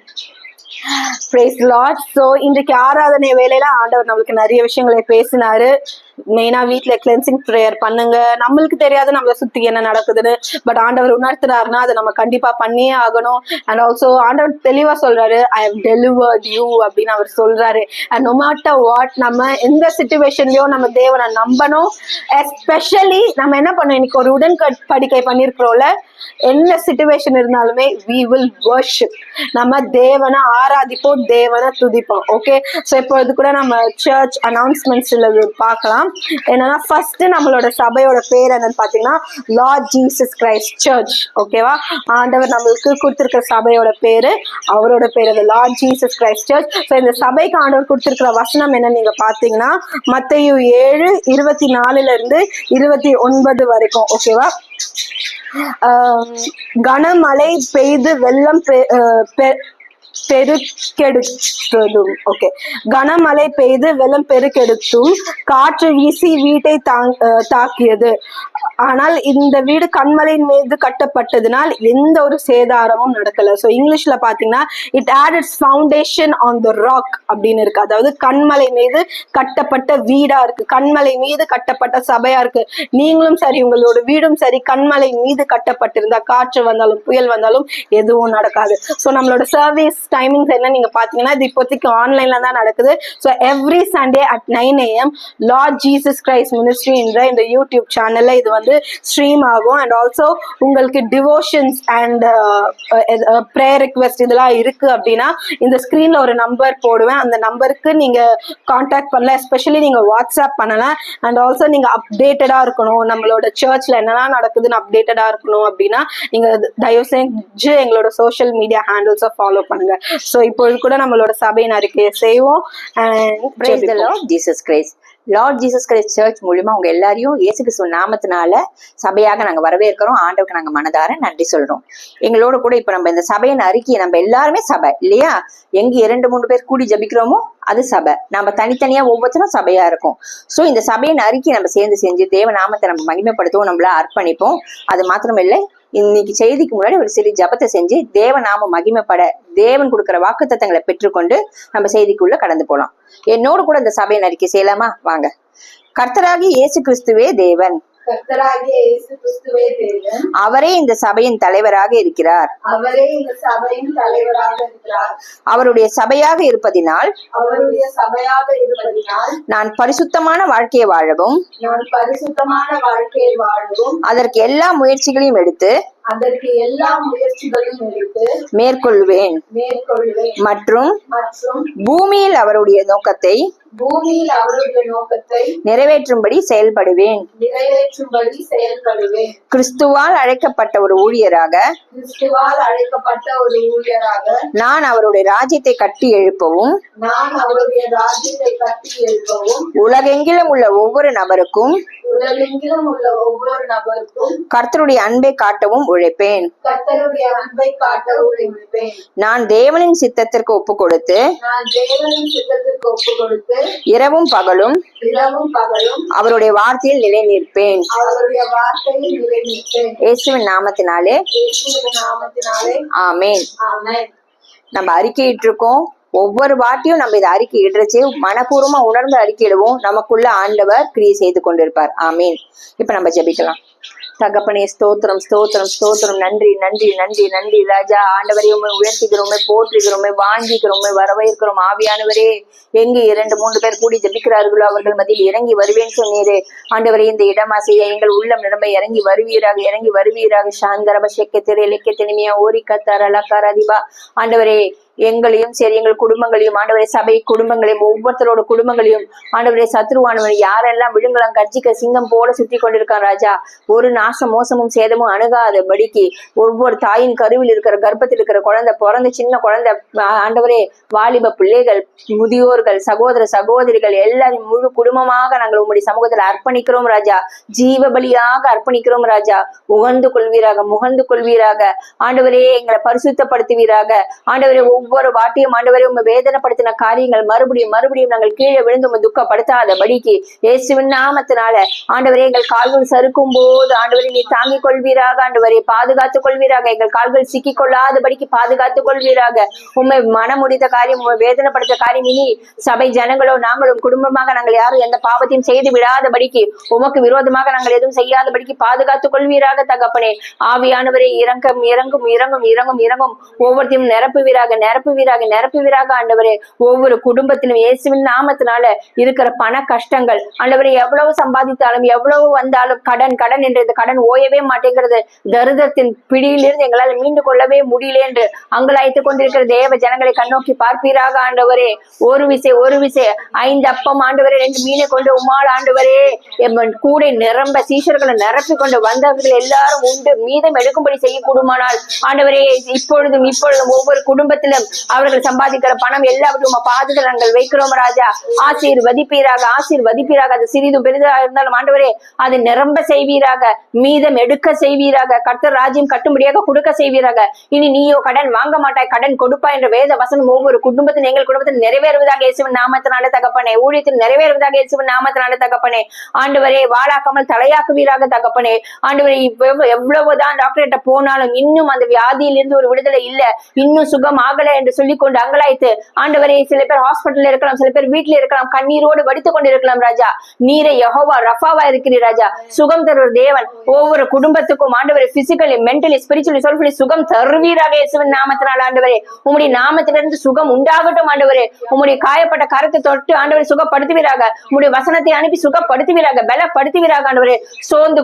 Praise the Lord. So இன்றைக்கு ஆராதனை வேலையில ஆண்டவர் நம்மளுக்கு நிறைய விஷயங்களை பேசினாரு. மெயினா வீட்டுல கிளென்சிங் ப்ரேயர் பண்ணுங்க. நம்மளுக்கு தெரியாது நம்மளை சுத்தி என்ன நடக்குதுன்னு, பட் ஆண்டவர் உணர்த்துறாருன்னா அதை நம்ம கண்டிப்பா பண்ணியே ஆகணும். அண்ட் ஆல்சோ ஆண்டவர் தெளிவா சொல்றாரு, ஐ ஹவ் டெலிவர்ட் யூ அப்படின்னு அவர் சொல்றாரு. அண்ட் நோ மேட்டர் வாட், நம்ம எந்த சிச்சுவேஷன்லயும் நம்ம தேவனை நம்பணும். எஸ்பெஷலி நம்ம என்ன பண்ணோம், இன்னைக்கு ஒரு உடன்படிக்கை பண்ணிருக்கிறோம்ல, என்ன சிச்சுவேஷன் இருந்தாலுமே we will worship, நம்ம தேவனை ஆராதிப்போம், தேவனை துதிப்போம். ஓகே, ஸோ இப்பொழுது கூட நம்ம சர்ச் அனௌன்ஸ்மெண்ட்ஸ் பார்க்கலாம். என்னன்னா ஃபர்ஸ்ட் நம்மளோட சபையோட பேர் என்னன்னு பாத்தீங்கன்னா லார்ட் ஜீசஸ் கிரைஸ்ட் சர்ச். ஓகேவா, ஆண்டவர் நம்மளுக்கு கொடுத்திருக்கிற சபையோட பேரு, அவரோட பேரு Lord Jesus Christ search. So இந்த சபைக்கு ஆண்டவர் கொடுத்திருக்கிற வசனம் என்னன்னு நீங்க பாத்தீங்கன்னா மத்தேயு 7:24 29 வரைக்கும். ஓகேவா, கனமழை பெய்து வெள்ளம் பெருக்கெடுத்ததும், ஓகே, கனமழை பெய்து வெள்ளம் பெருக்கெடுத்தும் காற்று வீசி வீட்டை தாக்கியது. ஆனால் இந்த வீடு கண்மலையின் மீது கட்டப்பட்டதுனால் எந்த ஒரு சேதாரமும் நடக்கல. ஸோ இங்கிலீஷ்ல பாத்தீங்கன்னா it had its foundation on the rock அப்படின்னு இருக்கு. அதாவது கண்மலை மீது கட்டப்பட்ட வீடா இருக்கு, கண்மலை மீது கட்டப்பட்ட சபையா இருக்கு. நீங்களும் சரி, உங்களோட வீடும் சரி, கண்மலை மீது கட்டப்பட்டிருந்தா காற்று வந்தாலும் புயல் வந்தாலும் எதுவும் நடக்காது. ஸோ நம்மளோட சர்வீஸ் டைமிங்ஸ் என்ன நீங்க பாத்தீங்கன்னா இது இப்போதைக்கு ஆன்லைன்ல தான் நடக்குது. So every Sunday at 9 AM Lord Jesus Christ ministry என்ற இந்த யூடியூப் சேனல்ல இது ஸ்ட்ரீம் ஆகும். அண்ட் ஆல்சோ உங்களுக்கு டிவோஷன்ஸ் அண்ட் ப்ரேயர் ரிக்வெஸ்ட் இதெல்லாம் இருக்கு அப்படின்னா இந்த ஸ்கிரீன்ல ஒரு நம்பர் போடுவேன், அந்த நம்பருக்கு நீங்க கான்டாக்ட் பண்ணலாம். எஸ்பெஷலி நீங்க வாட்ஸ்அப் பண்ணலாம். அண்ட் ஆல்சோ நீங்க அப்டேட்டடா இருக்கணும், நம்மளோட சர்ச்ல என்னெல்லாம் நடக்குதுன்னு அப்டேட்டடா இருக்கணும் அப்படின்னா நீங்க தயவு செஞ்சு எங்களோட சோஷியல் மீடியா ஹேண்டில்ஸை ஃபாலோ பண்ணுங்க. ஸோ இப்பொழுது கூட நம்மளோட சபையின் அறிக்கையை செய்வோம். Jesus Christ Lord Jesus Christ search மூலியமா உங்க எல்லாரையும் இயேசு கிறிஸ்துவ நாமத்தினால சபையாக நாங்க வரவேற்கிறோம். ஆண்டவருக்கு நாங்க மனதார நன்றி சொல்றோம். எங்களோட கூட இப்ப நம்ம இந்த சபையின் அறிக்கையை, நம்ம எல்லாருமே சபை இல்லையா, எங்க 2-3 பேர் கூடி ஜபிக்கிறோமோ அது சபை. நம்ம தனித்தனியா ஒவ்வொருத்தரும் சபையா இருக்கும். சோ இந்த சபையின் அறிக்கையை நம்ம சேர்ந்து செஞ்சு தேவ நாமத்தை நம்ம மகிமைப்படுத்துவோம், நம்மள அர்ப்பணிப்போம். அது மாத்திரம் இல்லை, இன்னைக்கு செய்திக்கு முன்னாடி ஒரு சிறு ஜபத்தை செஞ்சு தேவ நாம மகிமைப்பட தேவன் கொடுக்கிற வாக்குத்தத்தங்களை பெற்றுக்கொண்டு நம்ம செய்திக்குள்ள கடந்து போலாம். என்னோடு கூட இந்த சபையின் அறிக்கை செய்யலாமா? வாங்க. கர்த்தராகிய இயேசு கிறிஸ்துவே தேவன், அவரே இந்த சபையின் தலைவராக இருக்கிறார். அவருடைய சபையாக இருப்பதினால் நான் பரிசுத்தமான வாழ்க்கையை வாழவும் அதற்கு எல்லா முயற்சிகளையும் எடுத்து மேற்கொள்வேன் மற்றும் பூமியில் அவருடைய நோக்கத்தை நிறைவேற்றும்படி செயல்படுவேன். கிறிஸ்துவால் அழைக்கப்பட்ட ஒரு ஊழியராக நான் அவருடைய ராஜ்யத்தை கட்டி எழுப்பவும் உலகெங்கிலும் உள்ள ஒவ்வொரு நபருக்கும் கர்த்தருடைய அன்பை காட்டவும் உழைப்பேன். நான் தேவனின் சித்தத்திற்கு ஒப்பு கொடுத்து இரவும் பகலும் அவருடைய வார்த்தையில் நிலை நிற்பேன். இயேசுவின் நாமத்தினாலே ஆமென். நம்ம அறிக்கையிட்டு இருக்கோம். ஒவ்வொரு வாட்டியும் நம்ம இதை அறிக்கை இடுறச்சு மனப்பூர்வமா உணர்ந்து அறிக்கையிடுவோம். நமக்குள்ள ஆண்டவர் கிரியை செய்து கொண்டிருப்பார். ஆமீன். இப்ப நம்ம ஜெபிக்கலாம். தகப்பனே, ஸ்தோத்திரம் ஸ்தோத்திரம் ஸ்தோத்திரம். நன்றி நன்றி நன்றி நன்றி ராஜா. ஆண்டவரையுமே உயர்த்திக்கிறோமே, போற்றுகிறோமே, வாங்கிக்கிறோமே, வரவேற்கிறோம். ஆவியானவரே, எங்கு 2-3 பேர் கூடி ஜபிக்கிறார்களோ அவர்கள் மத்தியில் இறங்கி வருவேன் சொன்னீரே. ஆண்டவரே, இந்த இடமாசைய எங்கள் உள்ளம் நிரம்ப இறங்கி வருவீராக, இறங்கி வருவீராக. சாந்தரப செக்கத்திரை இலக்கிய தினிமையா ஓரி கத்தார் அலக்கார் அதிபா. ஆண்டவரே, எங்களையும் சரி, எங்கள் குடும்பங்களையும், ஆண்டவரே சபை குடும்பங்களையும், ஒவ்வொருத்தரோட குடும்பங்களையும், ஆண்டவரே சத்ருவானவன் யாரெல்லாம் விழுங்கலாம் கர்ஜிக்க சிங்கம் போல சுற்றி கொண்டிருக்கான் ராஜா, ஒரு நாச மோசமும் சேதமும் அணுகாதபடிக்கு ஒவ்வொரு தாயின் கருவில் இருக்கிற கர்ப்பத்தில் இருக்கிற குழந்தை, பிறந்த சின்ன குழந்தை, ஆண்டவரே வாலிப பிள்ளைகள், முதியோர்கள், சகோதர சகோதரிகள் எல்லாரும் முழு குடும்பமாக நாங்கள் உங்களுடைய சமூகத்தில் அர்ப்பணிக்கிறோம் ராஜா. ஜீவ பலியாக அர்ப்பணிக்கிறோம் ராஜா. உகந்து கொள்வீராக, முகந்து கொள்வீராக. ஆண்டவரே, எங்களை பரிசுத்தப்படுத்துவீராக. ஆண்டவரே, ஒவ்வொரு வாட்டியும் ஆண்டவரே உண்மை வேதனைப்படுத்தின காரியங்கள் மறுபடியும் மறுபடியும் நாங்கள் கீழே விழுந்து உண்மை துக்கப்படுத்தாதபடிக்கு இயேசுவின் நாமத்தினால ஆண்டவரே எங்கள் கால்கள் சறுக்கும் போது ஆண்டவரே நீ தாங்கிக் கொள்வீராக, ஆண்டவரே பாதுகாத்துக் கொள்வீராக, எங்கள் கால்கள் சிக்கிக் கொள்ளாதபடிக்கு பாதுகாத்துக் கொள்வீராக. உண்மை மனமுடித்த காரியம், உண்மை வேதனைப்படுத்த காரியம் இனி சபை ஜனங்களோ நாங்களும் குடும்பமாக நாங்கள் யாரும் எந்த பாவத்தையும் செய்து விடாதபடிக்கு, உமக்கு விரோதமாக நாங்கள் எதுவும் செய்யாதபடிக்கு பாதுகாத்துக் கொள்வீராக தகப்பனே. ஆவியானவரே இறங்கும் இறங்கும் இறங்கும் இறங்கும் இறங்கும் ஒவ்வொருத்தையும் நிரப்புவீராக நிரப்புவீராக நிரப்புவீராக ஆண்டவரே. ஒவ்வொரு குடும்பத்திலும் இயேசுவின் நாமத்தினால இருக்கிற பண கஷ்டங்கள் ஆண்டவரே, எவ்வளவு சம்பாதித்தாலும் எவ்வளவு வந்தாலும் கடன் கடன் என்ற இந்த கடன் ஓயவே மாட்டேங்கிறது. தரித்திரத்தின் பிடியிலிருந்து எங்களால் மீண்டு கொள்ளவே முடியல என்று அங்கலாய்த்துக் கொண்டிருக்கிற தேவ ஜனங்களை கண்ணோக்கி பார்ப்பீராக ஆண்டவரே. ஒரு விசை 5 அப்பம் ஆண்டவரே 2 மீனை கொண்டு உம்மால் ஆண்டவரே கூடை நிரம்ப சீஷர்களை நிரப்பி கொண்டு வந்தவர்கள் எல்லாரும் உண்டு மீதம் எடுக்கும்படி செய்யக்கூடுமானால் ஆண்டவரே இப்பொழுதும் ஒவ்வொரு குடும்பத்திலும் அவர்கள் சம்பாதிக்கிற பணம் எல்லாவற்றும் பாதுகாத்து நாங்கள் வைக்கிறோம் ராஜா. ஆசீர்வதிப்பீராக ஆசீர்வதிப்பீராக. அது சிறிதும் பெரிதாக இருந்தாலும் ஆண்டவரே அது நிரம்ப செய்வீராக, மீதம் எடுக்க செய்வீராக, கர்த்தர் ராஜ்யம் கட்டும்படியாக கொடுக்க செய்வீராக. இனி நீயோ கடன் வாங்க மாட்டாய், கடன் கொடுப்பா என்ற வேத வசனம் ஒவ்வொரு குடும்பத்தின் எங்கள் குடும்பத்தில் நிறைவேறுவதாக இயேசுவின் நாமத்தினால தகப்பனே. ஊழியத்தில் நிறைவேறுவதாக இயேசுவின் நாமத்தினால தகப்பனே. ஆண்டவரே வாழாக்காமல் தலையாக்குவீராக தகப்பனே. ஆண்டவரே எவ்வளவுதான் டாக்டர் கிட்ட போனாலும் இன்னும் அந்த வியாதியில் இருந்து ஒரு விடுதலை இல்ல, இன்னும் சுகம் ஆகல என்று சொல்லி கொண்டு அங்கலாய்த்து ஆண்டவரே சில பேர் ஹாஸ்பிட்டல் இருக்கலாம், சில பேர் வீட்டுல இருக்கலாம், கண்ணீரோடு வடித்துக் கொண்டு இருக்கலாம் ராஜா. நீரை யெகோவா ரஃபாவா இருக்கிறீர் ராஜா, சுகம் தருகிற தேவன். ஒவ்வொரு குடும்பத்துக்கும் ஆண்டவரே பிசிக்கலி மென்டலி ஸ்பிரிச்சுவலி சோல்ஃபுல்லி சுகம் தருவீராக இயேசுவின் நாமத்தினால் ஆண்டவரே. உம்முடைய நாமத்திலிருந்து சுகம் உண்டாகட்டும் ஆண்டவரே. உம்முடைய காயப்பட்ட கரத்தை தொட்டு ஆண்டவரை சுகப்படுத்துவீராக, உம்முடைய வசனத்தை அனுப்பி சுகப்படுத்துவீராக, பலப்படுத்துவீராக ஆண்டவரே. சோர்ந்து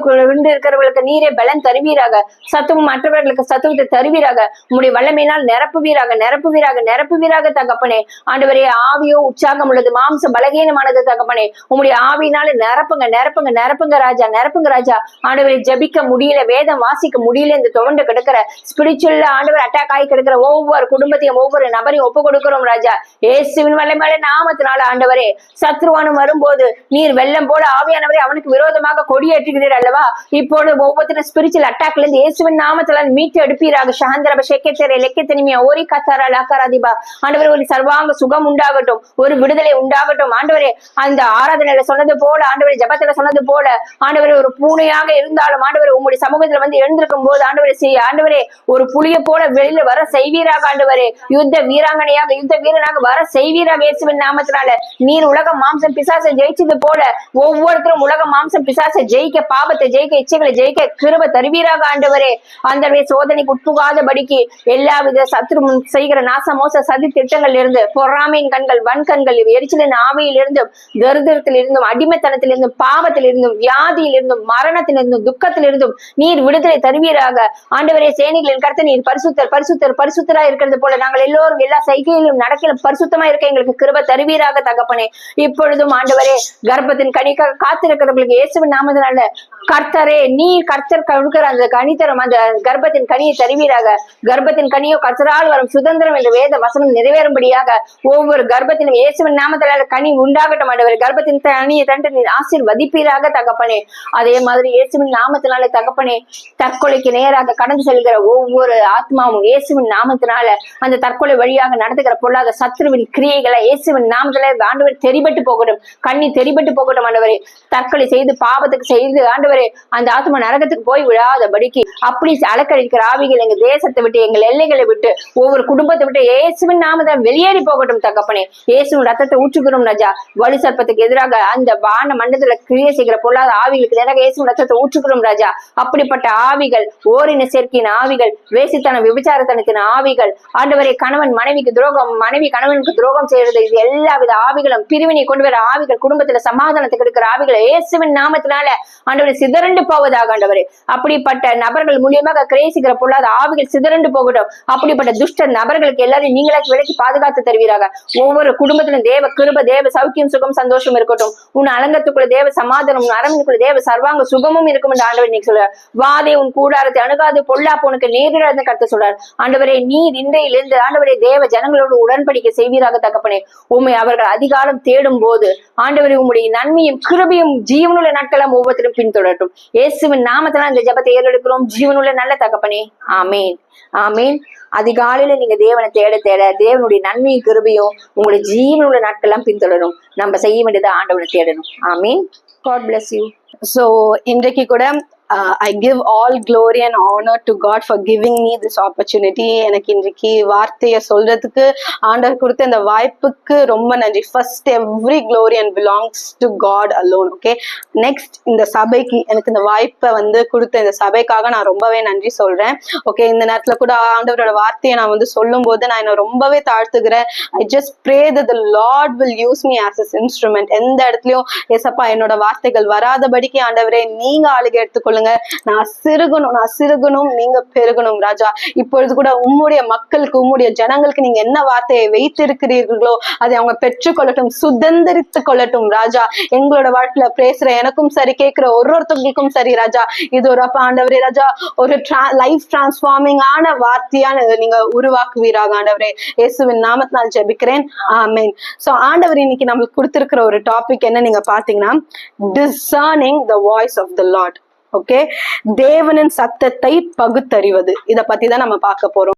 இருக்கிறவர்களுக்கு நீரே பலன் தருவீராக, சத்துவம் மற்றவர்களுக்கு சத்துவத்தை தருவீராக. உம்முடைய வல்லமையினால் நிரப்புவீராக நிரப்புவீராக நிரப்புவீராக தகப்பனே. ஆண்டவரே ஆவியோ உற்சாகம் உள்ளது, மாம்சம் பலகீனமானது தகப்பனே. உம்முடைய ஆவியினால நிரப்புங்க நிரப்புங்க நிரப்புங்க ராஜா நிரப்புங்க ராஜா. ஆண்டவரை ஜபிக்க முடியல, வேதம் வாசிக்க முடியல, இந்த தொடர்ந்து கிடக்கிற ஸ்பிரிச்சுவல் ஆண்டவர் அட்டாக் ஆகி கிடக்கிற ஒவ்வொரு குடும்பத்தையும் ஒவ்வொரு நபரையும் ஒப்பு கொடுக்கிறோம் ராஜா. இயேசுவின் வல்லமையான நாமத்தினால ஆண்டவரே. சத்ருவானும் வரும்போது நீர் வெள்ளம் போல ஆவியானவரே அவனுக்கு விரோதமாக கொடியேற்றுகிறீர் அல்லவா. இப்போது ஒவ்வொருத்தரும் ஸ்பிரிச்சுவல் அட்டாக்ல இருந்து இயேசுவின் நாமத்தினால் மீட்டு எடுப்பீராக. சாந்தரப ஷெக்கெத்தேரே லெக்கெத்தனிமியா ஓரி கத்தாரா லாக்காராதிபா. ஆண்டவரே ஒரு சர்வாங்க சுகம் உண்டாகட்டும், ஒரு விடுதலை உண்டாகட்டும் ஆண்டவரே. அந்த ஆராதனையில சொன்னது போல ஆண்டவரே, ஜபத்துல சொன்னது போல ஆண்டவரே, ஒரு பூனையாக இருந்தாலும் ஆண்டவரே உங்களுடைய சமூகத்துல வந்து எழுந்திருக்கும் போது ஆண்டவரே ஆண்டவரே ஒரு புலிய போல வெளியில வர செய்வீராக ஆண்டவரே. யுத்த வீராங்கனையாக யுத்த வீரனாக வர செய்வீராக இயேசுவின் நாமத்தினால. நீர் உலக மாம்சம் பிசாசை ஜெயிச்சது போல ஒவ்வொருத்தரும் உலக மாம்சம் பிசாசை ஜெயிக்க, பாவத்தை ஜெயிக்க, இச்சைகளை ஜெயிக்க கிருபை தருவீராக ஆண்டவரே. ஆண்டவரே சோதனைக்கு உட்புகாதபடிக்கு எல்லாவித சத்ரு செய்கிற நாச மோச சதி திட்டங்கள் இருந்து, பொறாமையின் கண்கள், வன்கண்கள், எரிச்சலின் ஆவியில் இருந்தும், தரித்திரத்தில் இருந்தும், அடிமைத்தனத்தில் இருந்தும், பாவத்தில் இருந்தும், வியாதியில் இருந்தும், மரணத்தில் இருந்தும், துக்கத்தில் இருந்தும் நீர் விடுதலை தருவீராக ஆண்டவரே. சேனைகளின் கர்த்தர் நீர் பரிசுத்தர் பரிசுத்தர் பரிசுத்தரா இருக்கிறது போல நாங்கள் எல்லோரும் எல்லா சைகையிலும் நடக்கையிலும் பரிசுத்தமா இருக்க எங்களுக்கு கிருபை தருவீராக தகப்பனே. இப்பொழுதும் ஆண்டவரே கர்ப்பத்தின் கனிக்காக காத்திருக்கிறவர்களுக்கு இயேசுவின் நாமத்தினால கர்த்தரே நீர் கர்த்தர் கொடுக்கிற அந்த கனித்தரம், அந்த கர்ப்பத்தின் கனியை தருவீராக. கர்ப்பத்தின் கனியோ கர்த்தரால் வரும் சுதந்திரம் என்ற வேத வசனம் நிறைவேறும்படியாக ஒவ்வொரு கர்ப்பத்திலும் இயேசுவின் நாமத்தினால கனி உண்டாகட்டும் ஆண்டவரே. கர்ப்பத்தின் கனியை தண்டு நீர் ஆசீர்வதிப்பீராக தகப்பனே. அதே மாதிரி இயேசுவின் நாமத்தினால தகப்பனே, தற்கொலைக்கு நேராக கடந்து செல்கிற ஒவ்வொரு ஆத்மாவும் இயேசுவின் நாமத்தினால அந்த தற்கொலை வழியாக நடத்துகிற பொல்லாத சத்ருவின் கிரியைகளை இயேசுவின் நாமத்தினால ஆண்டவர் தெரிபட்டு போகட்டும், கண்ணி தெரிபட்டு போகட்டும் ஆண்டவரே. தற்கொலை செய்து பாவத்துக்கு செய்து ஆண்டவரே அந்த ஆத்மா நரகத்துக்கு போய் விடாதபடிக்கு அப்படி அலக்கழிக்கிற ஆவிகள் எங்க தேசத்தை விட்டு, எங்கள் எல்லைகளை விட்டு, ஒவ்வொரு குடும்பத்தை விட்டு இயேசுவின் நாமத்தினால வெளியேறி போகட்டும் தகப்பனே. இயேசுவின் ரத்தத்தை ஊற்றுகிறோம் ராஜா. வலு சர்ப்பத்துக்கு எதிராக அந்த வான மண்டலத்துல கிரியை செய்கிற பொல்லாத ஆவிகளுக்கு எதிராக இயேசுவின் ரத்தத்தை ஊற்றுகிறோம் ராஜா. அப்படிப்பட்ட ஆவிகள், ஓரின சேர்க்கையின் ஆவிகள், வேசித்தனம் விபச்சாரத்தனத்தின் ஆவிகள், ஆண்டவரே கணவன் மனைவிக்கு துரோகம், மனைவி கணவனுக்கு துரோகம் செய்யறது, இது எல்லாவித ஆவிகளும், பிரிவினை கொண்டு வர ஆவிகள், குடும்பத்துல சமாதானத்துக்கு இருக்கிற ஆவிகளை இயேசுவின் நாமத்தினால ஆண்டவரை சிதறண்டு போவதாக ஆண்டவரே. அப்படிப்பட்ட நபர்கள் மூலியமாக கிரேசிக்கிற பொல்லாத ஆவிகள் சிதறண்டு போகட்டும். அப்படிப்பட்ட துஷ்ட நபர்களுக்கு எல்லாரும் நீங்களே விலக்கி பாதுகாத்து தருவீராக. ஒவ்வொரு குடும்பத்திலும் தேவ கிருபை, தேவ சௌக்கியம், சுகம், சந்தோஷம் இருக்கட்டும். உன் அலங்கத்துக்குள்ள தேவ சமாதானம், உன் அரண்மனைக்குள்ள தேவ சர்வாங்க சுகமும் இருக்கும் என்று ஆண்டவர் நீங்க சொல்றார். வாதே உன் கூடாரத்தை அணுகாது, பொல்லாப்பு உனக்கு நேரிடாது கருத்து சொல்றார். ஆண்டவரே நீர் இன்றையிலிருந்து ஆண்டவரே தேவ ஜனங்களோடு உடன்படிக்கை செய்வீராக தகப்பனே. உண்மை அவர்கள் அதிகாலம் தேடும் போது ஆண்டவரே உம்முடைய நன்மையும் கிருபையும் ஜீவனுள்ள நாட்களெல்லாம் ஒவ்வொருத்தரும் பின்தொடரட்டும். இயேசுவின் நாமத்தினால் இந்த ஜெபத்தை ஏறெடுக்கிறோம் ஜீவனுள்ள நல்ல தகப்பனே. ஆமேன். ஆமீன். அதிகாலையில நீங்க தேவனை தேட தேட தேவனுடைய நன்மையும் கிருபையும் உங்களுடைய ஜீவனுள்ள நாட்கள்லாம் பின்தொடரும். நம்ம செய்ய வேண்டியதை ஆண்டவனை தேடணும். ஆமீன். God bless you. So இன்றைக்கு கூட I give all glory and honor to God for giving me this opportunity. எனக்கு இன்றைக்கு வார்த்தையை சொல்றதுக்கு ஆண்டவர் கொடுத்த இந்த வாய்ப்புக்கு ரொம்ப நன்றி. First every glory and belongs to God alone. Okay, next இந்த சபைக்கு எனக்கு இந்த வாய்ப்பை வந்து கொடுத்த இந்த சபைக்காக நான் ரொம்பவே நன்றி சொல்றேன். ஓகே, இந்த நேரத்துல கூட ஆண்டவரோட வார்த்தையை நான் வந்து சொல்லும் போது நான் என்ன ரொம்பவே தாழ்த்துக்கிறேன். I just pray that the Lord will use me as his instrument. எந்த இடத்துலயும் ஏசப்பா என்னோட வார்த்தைகள் வராதபடிக்கு ஆண்டவரே நீங்க ஆளுகை எடுத்துக்கொள்ளுங்க. நான் சிறுகணும் நீங்க பெருகணும் ராஜா. இப்பொழுது கூட உம்முடைய மக்களுக்கு உம்முடைய ஜனங்களுக்கு நீங்க என்ன வார்த்தையை வைத்திருக்கிறீர்களோ அதை அவங்க பெற்றுக்கொள்ளட்டும், சுதந்திரித்து கொள்ளட்டும் ராஜா. எங்களோட வாழ்க்கையில பேசுற எனக்கும் சரி, கேட்கிற ஒருத்தவங்களுக்கும் சரி ராஜா, இது ஒரு அப்ப ஆண்டவரே ராஜா ஒரு லைஃப் டிரான்ஸ்ஃபார்மிங் ஆன வார்த்தையான நீங்க உருவாக்குவீராக ஆண்டவரே. இயேசுவின் நாமத்தினால் ஜெபிக்கிறேன், ஆமென். சோ ஆண்டவர் இன்னைக்கு நம்மளுக்கு கொடுத்திருக்கிற ஒரு டாபிக் என்ன நீங்க பாத்தீங்கன்னா, discerning the voice of the Lord. Okay, தேவனின் சத்தத்தை பகுத்தறிவது. இத பத்தி தான் நம்ம பார்க்க போறோம்.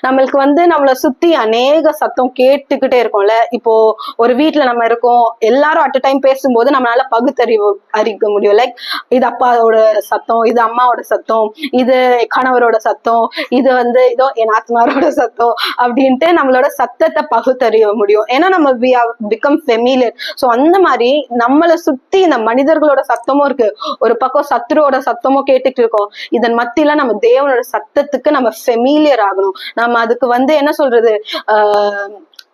நம்மளுக்கு வந்து நம்மளை சுத்தி அநேக சத்தம் கேட்டுக்கிட்டே இருக்கும்ல. இப்போ ஒரு வீட்டுல நம்ம இருக்கோம், எல்லாரும் அட் டைம் பேசும்போது நம்மளால அறிக்க முடியும். லைக் இது அப்பாவோட சத்தம், இது அம்மாவோட சத்தம், இது கணவரோட சத்தம், இது வந்து இதோ என் ஆத்மாரோட சத்தம் அப்படின்ட்டு நம்மளோட சத்தத்தை பகுத்தறிய முடியும். ஏன்னா நம்ம பிகம் ஃபெமிலியர். ஸோ அந்த மாதிரி நம்மளை சுத்தி இந்த மனிதர்களோட சத்தமும் இருக்கு, ஒரு பக்கம் சத்துருவோட சத்தமும் கேட்டுட்டு இருக்கோம். இதன் மத்தியில நம்ம தேவனோட சத்தத்துக்கு நம்ம ஃபெமிலியர் ஆகணும். நம்ம அதுக்கு வந்து என்ன சொல்றது,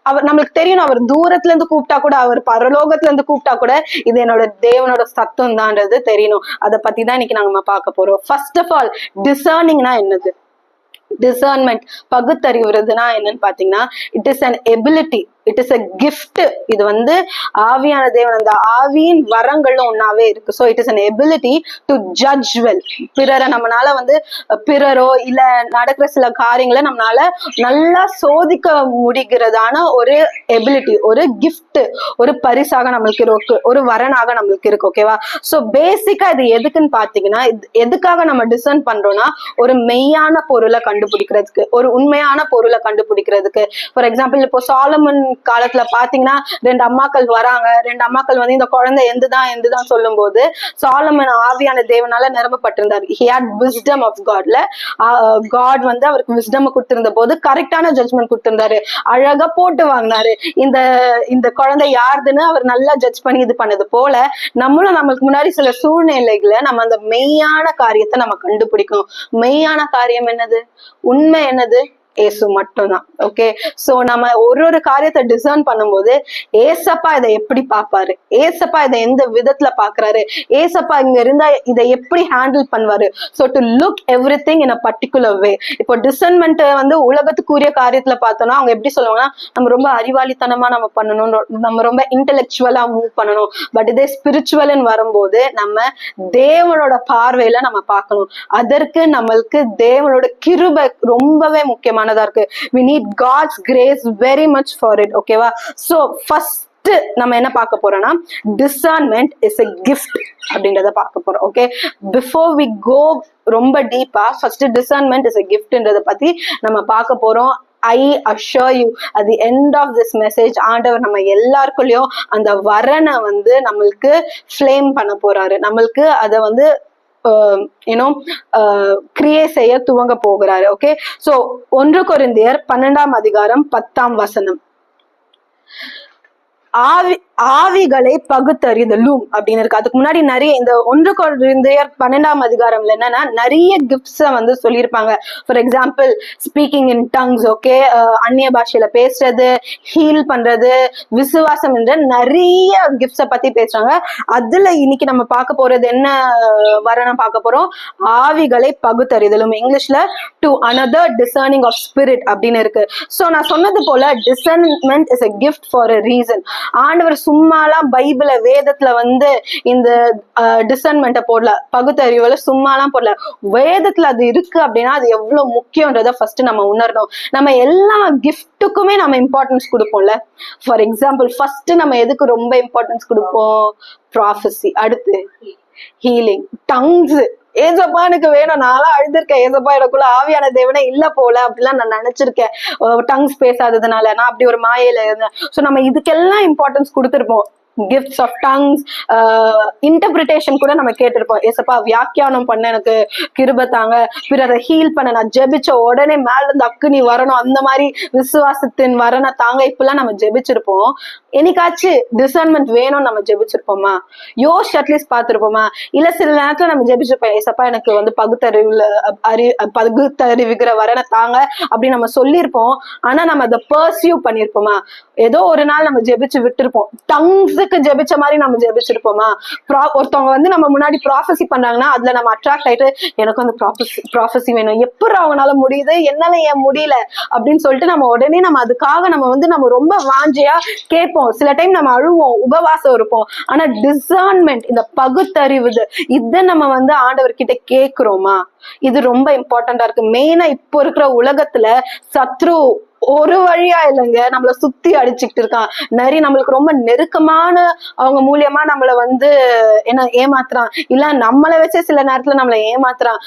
அவர் நம்மளுக்கு தெரியணும். அவர் தூரத்துல இருந்து கூப்பிட்டா கூட, அவர் பரலோகத்துல இருந்து கூப்பிட்டா கூட இது என்னோட தேவனோட சத்தம் தான்ன்றது தெரியணும். அதை பத்தி தான் இன்னைக்கு நம்ம பார்க்க போறோம். ஃபர்ஸ்ட் ஆஃப் ஆல், டிசர்னிங்னா என்னது? டிசர்ன்மெண்ட், பகுத்தறிவுறதுனா என்னன்னு பாத்தீங்கன்னா, it is an ability, it is a gift. இது வந்து ஆவியான தேவன் அந்த ஆவியின் வரங்களும் ஒன்னாவே இருக்கு. So it is an ability to judge well. பிறரை நம்மளால வந்து பிறரோ இல்ல நடக்கிற சில காரியங்களை நம்மளால நல்லா சோதிக்க முடிகிறதான ஒரு எபிலிட்டி, ஒரு கிஃப்ட், ஒரு பரிசாக நம்மளுக்கு இருக்கு, ஒரு வரனாக நம்மளுக்கு இருக்கு. ஓகேவா? ஸோ பேசிக்கா இது எதுக்குன்னு பாத்தீங்கன்னா, எதுக்காக நம்ம டிசர்ன் பண்றோம்னா, ஒரு மெய்யான பொருளை கண்டுபிடிக்கிறதுக்கு, ஒரு உண்மையான பொருளை கண்டுபிடிக்கிறதுக்கு. ஃபார் எக்ஸாம்பிள், இப்போ சாலமன் காலத்துல பாத்தீங்கன்னா 2 அம்மாக்கள் வராங்க. 2 அம்மாக்கள் வந்து இந்த குழந்தை எந்துதான் சொல்லும் போது சாலமன் ஆவியான தேவனால நிரம்பப்பட்டிருந்தார். he had wisdom of Godல God வந்து அவருக்கு wisdom கொடுத்திருந்த போது கரெக்டான ஜட்ஜ்மெண்ட் கொடுத்திருந்தாரு. அழகா போட்டு வாங்கினாரு. இந்த குழந்தை யாருதுன்னு அவர் நல்லா ஜட்ஜ் பண்ணி இது பண்ணது போல நம்மளும் நம்மளுக்கு முன்னாடி சில சூழ்நிலைகளை நம்ம அந்த மெய்யான காரியத்தை நம்ம கண்டுபிடிக்கணும். மெய்யான காரியம் என்னது? உண்மை என்னது? ஏசு மட்டும்தான். ஓகே, சோ நம்ம ஒரு காரியத்தை டிசர்ன் பண்ணும்போது ஏசப்பா இதை எப்படி பாப்பாரு, ஏசப்பா இதை எந்த விதத்துல பாக்குறாரு, ஏசப்பா இங்க இருந்தா இதை எப்படி ஹேண்டில் பண்ணுவாரு. So to look everything in a particular way. இப்போ டிசர்ன்மெண்ட் வந்து உலகத்துக்குரிய காரியத்துல பார்த்தோம்னா அவங்க எப்படி சொல்லுவாங்கன்னா, நம்ம ரொம்ப அறிவாளித்தனமா நம்ம பண்ணணும், நம்ம ரொம்ப இன்டெலெக்சுவலா மூவ் பண்ணணும். பட் இதே ஸ்பிரிச்சுவல்னு வரும்போது நம்ம தேவனோட பார்வையில நம்ம பார்க்கணும். அதற்கு நம்மளுக்கு தேவனோட கிருபை ரொம்பவே முக்கியமானதா இருக்கு. we need God's grace very much for it. ஓகேவா? சோ ஃபர்ஸ்ட் நம்ம என்ன பார்க்க போறோம்னா, discernment is a gift அப்படின்றத பார்க்க போறோம். ஓகே, பிஃபோர் we go ரொம்ப டீப்பா, ஃபர்ஸ்ட் discernment is a giftன்றத பத்தி நம்ம பார்க்க போறோம். I assure you at the end of this message, ஆண்டவர் நம்ம எல்லாருக்குள்ளயும் அந்த வரனை வந்து நம்மளுக்கு ஃப்ளேம் பண்ண போறாரு. நம்மளுக்கு அதை வந்து கிரியேட் செய்ய துவங்க போகிறாரு. ஓகே, சோ 1 கொரிந்தியர் 12ஆம் அதிகாரம் 10ஆம் வசனம், ஆவிகளை பகுத்தறிதலும் அப்படின்னு இருக்கு. அதுக்கு முன்னாடி நிறைய இந்த 1 கொரிந்தியர் 12ஆம் அதிகாரம்ல என்னன்னா நிறைய கிஃப்ட்ஸ வந்து சொல்லியிருப்பாங்க. For example, speaking in tongues, okay, அந்நிய பாஷையில பேசுறது, ஹீல் பண்றது, விசுவாசம் என்ற நிறைய கிஃப்ட்ஸ பத்தி பேசுறாங்க. அதுல இன்னைக்கு நம்ம பார்க்க போறது என்ன வரணும் பார்க்க போறோம்? ஆவிகளை பகுத்தறிதலும். இங்கிலீஷ்ல to another discerning of spirit அப்படின்னு இருக்கு. சோ நான் சொன்னது போல discernment is a gift for a reason. ஆண்டவர் சும்மாலாம் பைபிள வேதத்துல வந்து இந்த டிசர்ன்மெண்ட்டை போடல, பகுத்தறிவுல சும்மாலாம் போடல. வேதத்துல அது இருக்கு அப்படின்னா அது எவ்வளவு முக்கியன்றத ஃபர்ஸ்ட் நம்ம உணரணும். நம்ம எல்லா கிஃப்ட்டுக்குமே நம்ம இம்பார்ட்டன்ஸ் கொடுப்போம்ல. ஃபார் எக்ஸாம்பிள், ஃபர்ஸ்ட் நம்ம எதுக்கு ரொம்ப இம்பார்ட்டன்ஸ் கொடுப்போம்? ப்ராஃபஸி, அடுத்து ஹீலிங். டங்ஸ், ஏசப்பா எனக்கு வேணும், நான்லாம் அழுதுருக்கேன், ஏசப்பா எனக்குள்ள ஆவியான தேவனே இல்ல போல அப்படிலாம் நான் நினைச்சிருக்கேன் டங்ஸ் பேசாததுனால. நான் அப்படி ஒரு மாயையில இருந்தேன். சோ நம்ம இதுக்கெல்லாம் இம்பார்ட்டன்ஸ் கொடுத்திருப்போம். கிஃப்ட்ஸ் ஆஃப் டங்ஸ், இன்டர்பிரிட்டேஷன் கூட நம்ம கேட்டிருப்போம். ஏசப்பா வியாக்கியானம் பண்ண எனக்கு கிருபை தாங்க, பிறரை ஹீல் பண்ண, நான் ஜெபிச்ச உடனே மேல இருந்து அக்குனி வரணும், அந்த மாதிரி விசுவாசத்தின் வரனை தாங்க, இப்பெல்லாம் நம்ம ஜெபிச்சிருப்போம். என்னைக்காச்சும் டிசர்ன்மெண்ட் வேணும்னு நம்ம ஜெபிச்சிருப்போமா? யோசிச்சு அட்லீஸ்ட் பார்த்திருப்போமா? இல்ல சில நேரத்துல நம்ம ஜெபிச்சிருப்போம், ஏசப்பா எனக்கு வந்து பகுத்தறிவுகிற வரனை தாங்க அப்படின்னு நம்ம சொல்லியிருப்போம். ஆனா நம்ம அதை பர்சியூ பண்ணிருப்போமா? ஏதோ ஒரு நாள் நம்ம ஜெபிச்சு விட்டுருப்போம். டங்ஸுக்கு ஜெபிச்ச மாதிரி நம்ம ஜெபிச்சிருப்போமா? ஒருத்தவங்க வந்து நம்ம முன்னாடி ப்ராஃபஸி பண்றாங்கன்னா அதுல நம்ம அட்ராக்ட் ஆயிட்டு எனக்கு வந்து ப்ராஃபஸி வேணும், எப்படி அவங்களால முடியுது, என்னால ஏன் முடியல அப்படின்னு சொல்லிட்டு நம்ம உடனே நம்ம அதுக்காக நம்ம ரொம்ப வாஞ்சையா கேட்போம். சில டைம் நம்ம அழுவோம், உபவாசம் இருப்போம். ஆனா டிசர்ன்மெண்ட், இந்த பகுத்தறிவு, இதை நம்ம வந்து ஆண்டவர்கிட்ட கேக்குறோமா? இது ரொம்ப இம்பார்ட்டண்டா இருக்கு. மெயினா இப்போ இருக்கிற உலகத்துல சத்ரு ஒரு வழியா இல்லைங்க, நம்மள சுத்தி அடிச்சுக்கிட்டு இருக்கான். நிறைய நம்மளுக்கு ரொம்ப நெருக்கமான அவங்க மூலியமா நம்மள வந்து என்ன ஏமாத்துறான், இல்ல நம்மளை வச்சே சில நேரத்துல நம்மள ஏமாத்துறான்.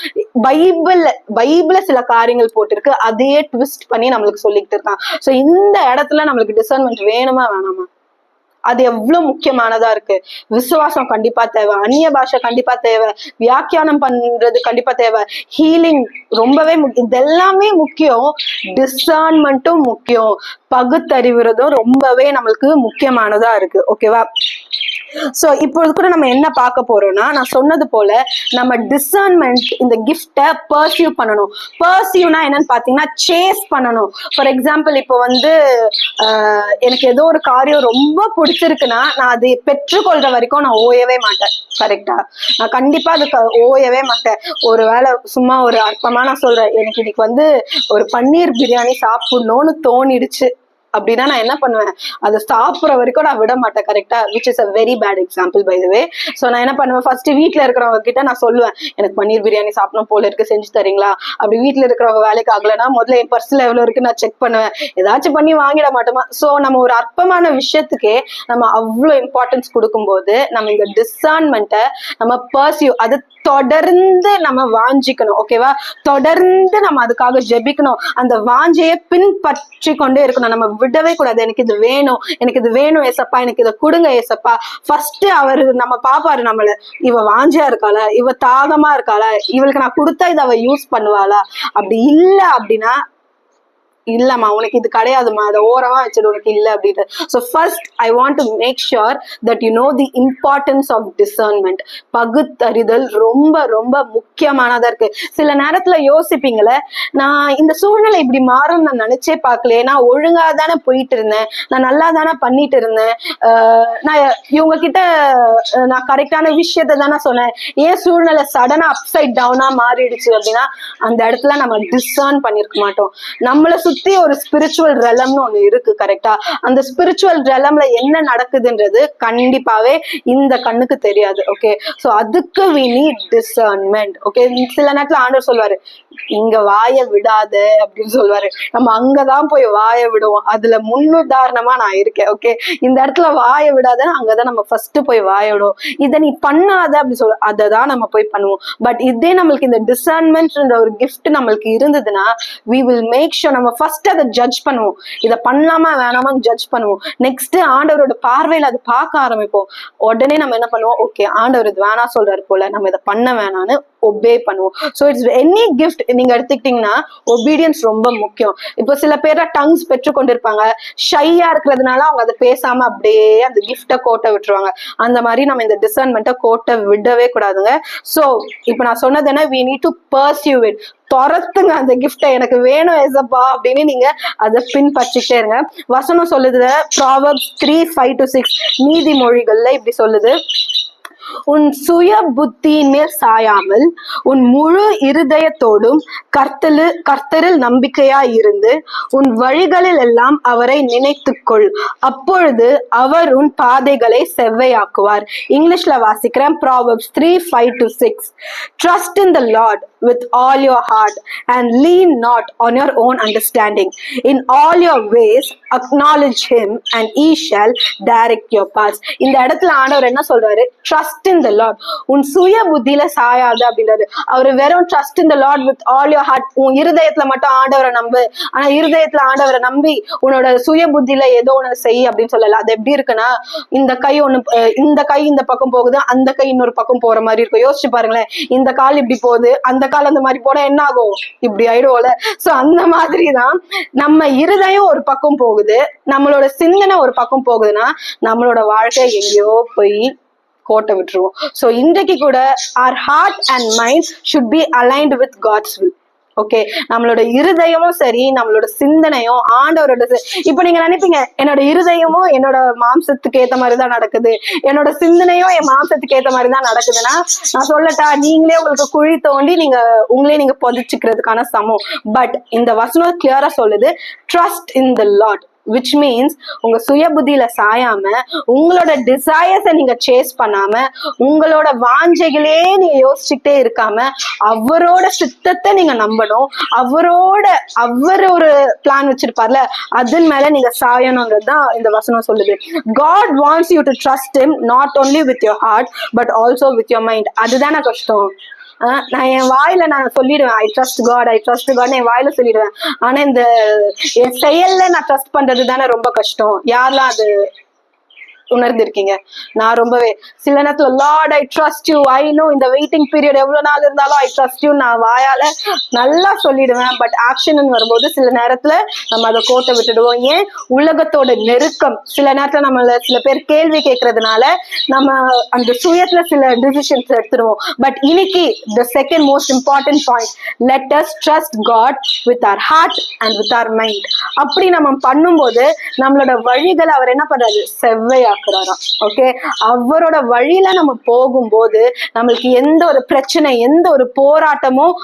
பைபிள்ல சில காரியங்கள் போட்டிருக்கு, அதையே ட்விஸ்ட் பண்ணி நம்மளுக்கு சொல்லிக்கிட்டு இருக்கான். சோ இந்த இடத்துல நம்மளுக்கு டிசர்ன்மெண்ட் வேணுமா வேணாமா? அது எவ்வளவு முக்கியமானதா இருக்கு. விசுவாசம் கண்டிப்பா தேவை, அந்நிய பாஷை கண்டிப்பா தேவை, வியாக்கியானம் பண்றது கண்டிப்பா தேவை, ஹீலிங் ரொம்பவே இதெல்லாமே முக்கியம். டிசர்ன்மெண்ட்டும் முக்கியம், பகுத்தறிவுறதும் ரொம்பவே நம்மளுக்கு முக்கியமானதா இருக்கு. ஓகேவா? சோ இப்பொழுது கூட நம்ம என்ன பார்க்க போறோம்னா, நான் சொன்னது போல நம்ம டிசர்ன்மெண்ட், இந்த கிஃப்டை பர்சியூ பண்ணணும். பர்சியூனா என்னன்னு பாத்தீங்கன்னா சேஸ் பண்ணணும். ஃபார் எக்ஸாம்பிள், இப்போ வந்து எனக்கு ஏதோ ஒரு காரியம் ரொம்ப பிடிச்சிருக்குன்னா நான் அதை பெற்றுக்கொள்ற வரைக்கும் நான் ஓயவே மாட்டேன். கரெக்டா? நான் கண்டிப்பா அதுக்கு ஓயவே மாட்டேன். ஒருவேளை சும்மா ஒரு அற்பமா நான் சொல்றேன், எனக்கு இன்னைக்கு வந்து ஒரு பன்னீர் பிரியாணி சாப்பிடணும்னு தோணிடுச்சு அப்படின்னா நான் என்ன பண்ணுவேன், அதை சாப்பிட்ற வரைக்கும் நான் விட மாட்டேன். கரெக்டா? Which is a very bad example by the way. So நான் என்ன பண்ணுவேன், ஃபர்ஸ்ட் வீட்டுல இருக்கிறவங்க கிட்ட நான் சொல்லுவேன், எனக்கு பன்னீர் பிரியாணி சாப்பிடணும் போல இருக்கு, செஞ்சு தரீங்களா? அப்படி வீட்டுல இருக்கிறவங்க வேலைக்கு ஆகலைன்னா முதல்ல என் பர்ஸ்ல எவ்வளவு இருக்கு நான் செக் பண்ணுவேன், ஏதாச்சும் பண்ணி வாங்கிட மாட்டோமா? ஸோ நம்ம ஒரு அற்பமான விஷயத்துக்கே நம்ம அவ்வளோ இம்பார்ட்டன்ஸ் கொடுக்கும்போது நம்ம இந்த டிசர்ன்மெண்ட்டை நம்ம பர்சியூ, அது தொடர்ந்து நம்ம வாஞ்சிக்கணும். ஓகேவா? தொடர்ந்து நம்ம அதுக்காக ஜெபிக்கணும். அந்த வாஞ்சையை பின்பற்றி கொண்டே இருக்கணும். நம்ம விடவே கூடாது. எனக்கு இது வேணும், எனக்கு இது வேணும் ஏசப்பா, எனக்கு இதை கொடுங்க ஏசப்பா. ஃபர்ஸ்ட் அவரு நம்ம பாப்பாரு நம்மள, இவ வாஞ்சியா இருக்காளா, இவ தாகமா இருக்காளா, இவளுக்கு நான் கொடுத்தா இதை அவ யூஸ் பண்ணுவாளா? அப்படி இல்ல அப்படின்னா, இல்லம்மா உனக்கு இது கிடையாதுமா, அதை ஓரமா வச்சிடு, உனக்கு இல்ல அப்படின்ட்டு. So first I want to make sure that you know the importance of discernment. பகுத்தறிதல் ரொம்ப ரொம்ப முக்கியமானதா இருக்கு. சில நேரத்துல யோசிப்பீங்களே, நான் இந்த சூழ்நிலை இப்படி மாறும் நான் நினைச்சே பார்க்கலையே, நான் ஒழுங்கா தானே போயிட்டு இருந்தேன், நான் நல்லா தானே பண்ணிட்டு இருந்தேன், நான் இவங்க கிட்ட நான் கரெக்டான விஷயத்த தானே சொன்னேன், ஏன் சூழ்நிலை சடனா அப்சைட் டவுனா மாறிடுச்சு அப்படின்னா, அந்த இடத்துல நம்ம டிசர்ன் பண்ணிருக்க மாட்டோம். நம்மள சுத்தி ஒரு ஸ்பிரிச்சுவல் ரெலம்னு ஒண்ணு இருக்கு. கரெக்டா? அந்த ஸ்பிரிச்சுவல் ரெலம்ல என்ன நடக்குதுன்றது கண்டிப்பாவே இந்த கண்ணுக்கு தெரியாது. ஓகே? சோ அதுக்கு we need discernment. ஓகே? சில நேரத்துல ஆண்டவர் சொல்வாரு, இங்க வாய விடாத அப்படின்னு சொல்லுவாரு. நம்ம அங்கதான் போய் வாய விடுவோம். அதுல முன்னுதாரணமா நான் இருக்கேன். ஓகே? இந்த இடத்துல வாய விடாதன்னு அங்கதான் நம்ம ஃபர்ஸ்ட் போய் வாய விடுவோம். இதை நீ பண்ணாத அப்படி சொல்ல, அதை தான் நம்ம போய் பண்ணுவோம். பட் இதே நம்மளுக்கு இந்த டிசர்ன்மெண்ட்ன்ற ஒரு கிஃப்ட் நம்மளுக்கு இருந்ததுன்னா we will make sure நம்ம ஃபர்ஸ்ட் அதை ஜட்ஜ் பண்ணுவோம். இதை பண்ணலாமா வேணாமான்னு ஜட்ஜ் பண்ணுவோம். நெக்ஸ்ட் ஆண்டவரோட பார்வையில அதை பார்க்க ஆரம்பிப்போம். உடனே நம்ம என்ன பண்ணுவோம், ஓகே ஆண்டவர் இது வேணா சொல்றாரு போல, நம்ம இதை பண்ண வேணான்னு ஒபே பண்ணுவோம். ஸோ இட்ஸ் எனி கிஃப்ட் நீங்க எடுத்துக்கிட்டீங்கன்னா ஒபீடியன்ஸ் ரொம்ப முக்கியம். இப்போ சில பேரை டங்ஸ் பெற்றுக்கொண்டிருப்பாங்க, ஷையா இருக்கிறதுனால அவங்க அதை பேசாம அப்படியே அந்த கிஃப்டை கோட்டை விட்டுருவாங்க. அந்த மாதிரி நம்ம இந்த டிசர்ன்மெண்ட்டை கோட்டை விடவே கூடாதுங்க. ஸோ இப்போ நான் சொன்னது என்ன, we need to pursue it. துரத்துங்க அந்த கிஃப்டை, எனக்கு வேணும் ஏசப்பா அப்படின்னு நீங்க அதை பின்பற்றிட்டே இருங்க. வசனம் சொல்லுது, Proverbs 3:5-6 நீதிமொழிகள்ல இப்படி சொல்லுது, உன் சுய புத்தியின் மேல் சாயாமல் உன் முழு இருதயத்தோடும் கர்த்தரில் நம்பிக்கையாய் இருந்து உன் வழிகளில் எல்லாம் அவரை நினைத்துக்கொள், அப்பொழுது அவர் உன் பாதைகளை செவ்வையாக்குவார். இங்கிலீஷ்ல வாசிக்கிறேன், Proverbs 3:5-6. Trust in the Lord with all your heart and lean not on your own understanding. In all your ways acknowledge him and he shall direct your paths. இந்த இடத்துல ஆண்டவர் என்ன சொல்றாரு? Trust in the Lord. உன் சுய புத்தியில சாயாது அப்படின்றாரு. அவர் வெறும் trust in the Lord with all your heart, உன் இருதயத்துல மட்டும் ஆண்டவரை நம்பு, ஆனா இருதயத்துல ஆண்டவரை நம்பி உன்னோட சுய புத்தியில ஏதோ ஒண்ணு செய் அப்படின்னு சொல்லல. அது எப்படி இருக்குன்னா, இந்த கை இந்த பக்கம் போகுது, அந்த கை இன்னொரு பக்கம் போற மாதிரி இருக்கும். யோசிச்சு பாருங்களேன், இந்த கால் இப்படி போகுது, அந்த கால் அந்த மாதிரி போனா என்ன ஆகும்? இப்படி ஆயிடும்ல. சோ அந்த மாதிரிதான் நம்ம இருதயம் ஒரு பக்கம் போகுது, நம்மளோட சிந்தனை ஒரு பக்கம் போகுதுன்னா நம்மளோட வாழ்க்கை எங்கேயோ போய் கோட்டை விட்டுருவோம். சோ இன்றைக்கு கூட our heart and mind should be aligned with God's will. Okay, நம்மளோட இருதயமும் சரி, நம்மளோட சிந்தனையும் ஆண்டவரோட. இப்ப நீங்க நினைப்பீங்க, என்னோட இருதயமும் என்னோட மாம்சத்துக்கு ஏத்த மாதிரிதான் நடக்குது, என்னோட சிந்தனையும் என் மாம்சத்துக்கு ஏத்த மாதிரிதான் நடக்குதுன்னா நான் சொல்லட்டா, நீங்களே உங்களுக்கு குழி தோண்டி நீங்க புதைச்சுக்கிறதுக்கான சமம். பட் இந்த வசனம் கிளியரா சொல்லுது, trust in the Lord, which means உங்க சுய புத்தியில சாயாம, உங்களோட டிசையர்ஸை நீங்க சேஸ் பண்ணாம, உங்களோட வாஞ்சைகளே நீங்க யோசிச்சுக்கிட்டே இருக்காம, அவரோட சித்தத்தை நீங்க நம்பணும். அவர் ஒரு பிளான் வச்சிருப்பார்ல, அதன் மேல நீங்க சாயணும்ன்றதுதான் இந்த வசனம் சொல்லுது. God wants you to trust him not only with your heart but also with your mind. அதுதானே கஷ்டம். நான் என் வாயில நான் சொல்லிடுவேன், I trust God, I trust God, என் வாயில சொல்லிடுவேன். ஆனா இந்த என் செயல்ல நான் ட்ரஸ்ட் பண்றது தானே ரொம்ப கஷ்டம். யாரெல்லாம் அது உணர்ந்திருக்கீங்க? நான் ரொம்பவே சில நேரத்துல Lord I trust you, I know இந்த வெயிட்டிங் பீரியட் எவ்வளவு நாள் இருந்தாலும் ஐ ட்ரஸ்ட் யூ நான் வாயால நல்லா சொல்லிடுவேன். பட் ஆக்ஷன் வரும்போது சில நேரத்துல நம்ம அதை கோட்டை விட்டுடுவோம். ஏன்? உலகத்தோட நெருக்கம். சில நேரத்துல நம்மள சில பேர் கேள்வி கேட்கறதுனால நம்ம அந்த சுயத்துல சில டிசிஷன்ஸ் எடுத்துடுவோம். பட் இன்னைக்கு the second most important point, let us trust God with our heart and with our mind. அப்படி நம்ம பண்ணும்போது நம்மளோட வழிகளை அவர் என்ன பண்றாரு? செவ்வையா. ஓகே, அவரோட வழியில நம்ம போகும்போது நம்மளுக்கு எந்த ஒரு பிரச்சனை, எந்த ஒரு போராட்டமும்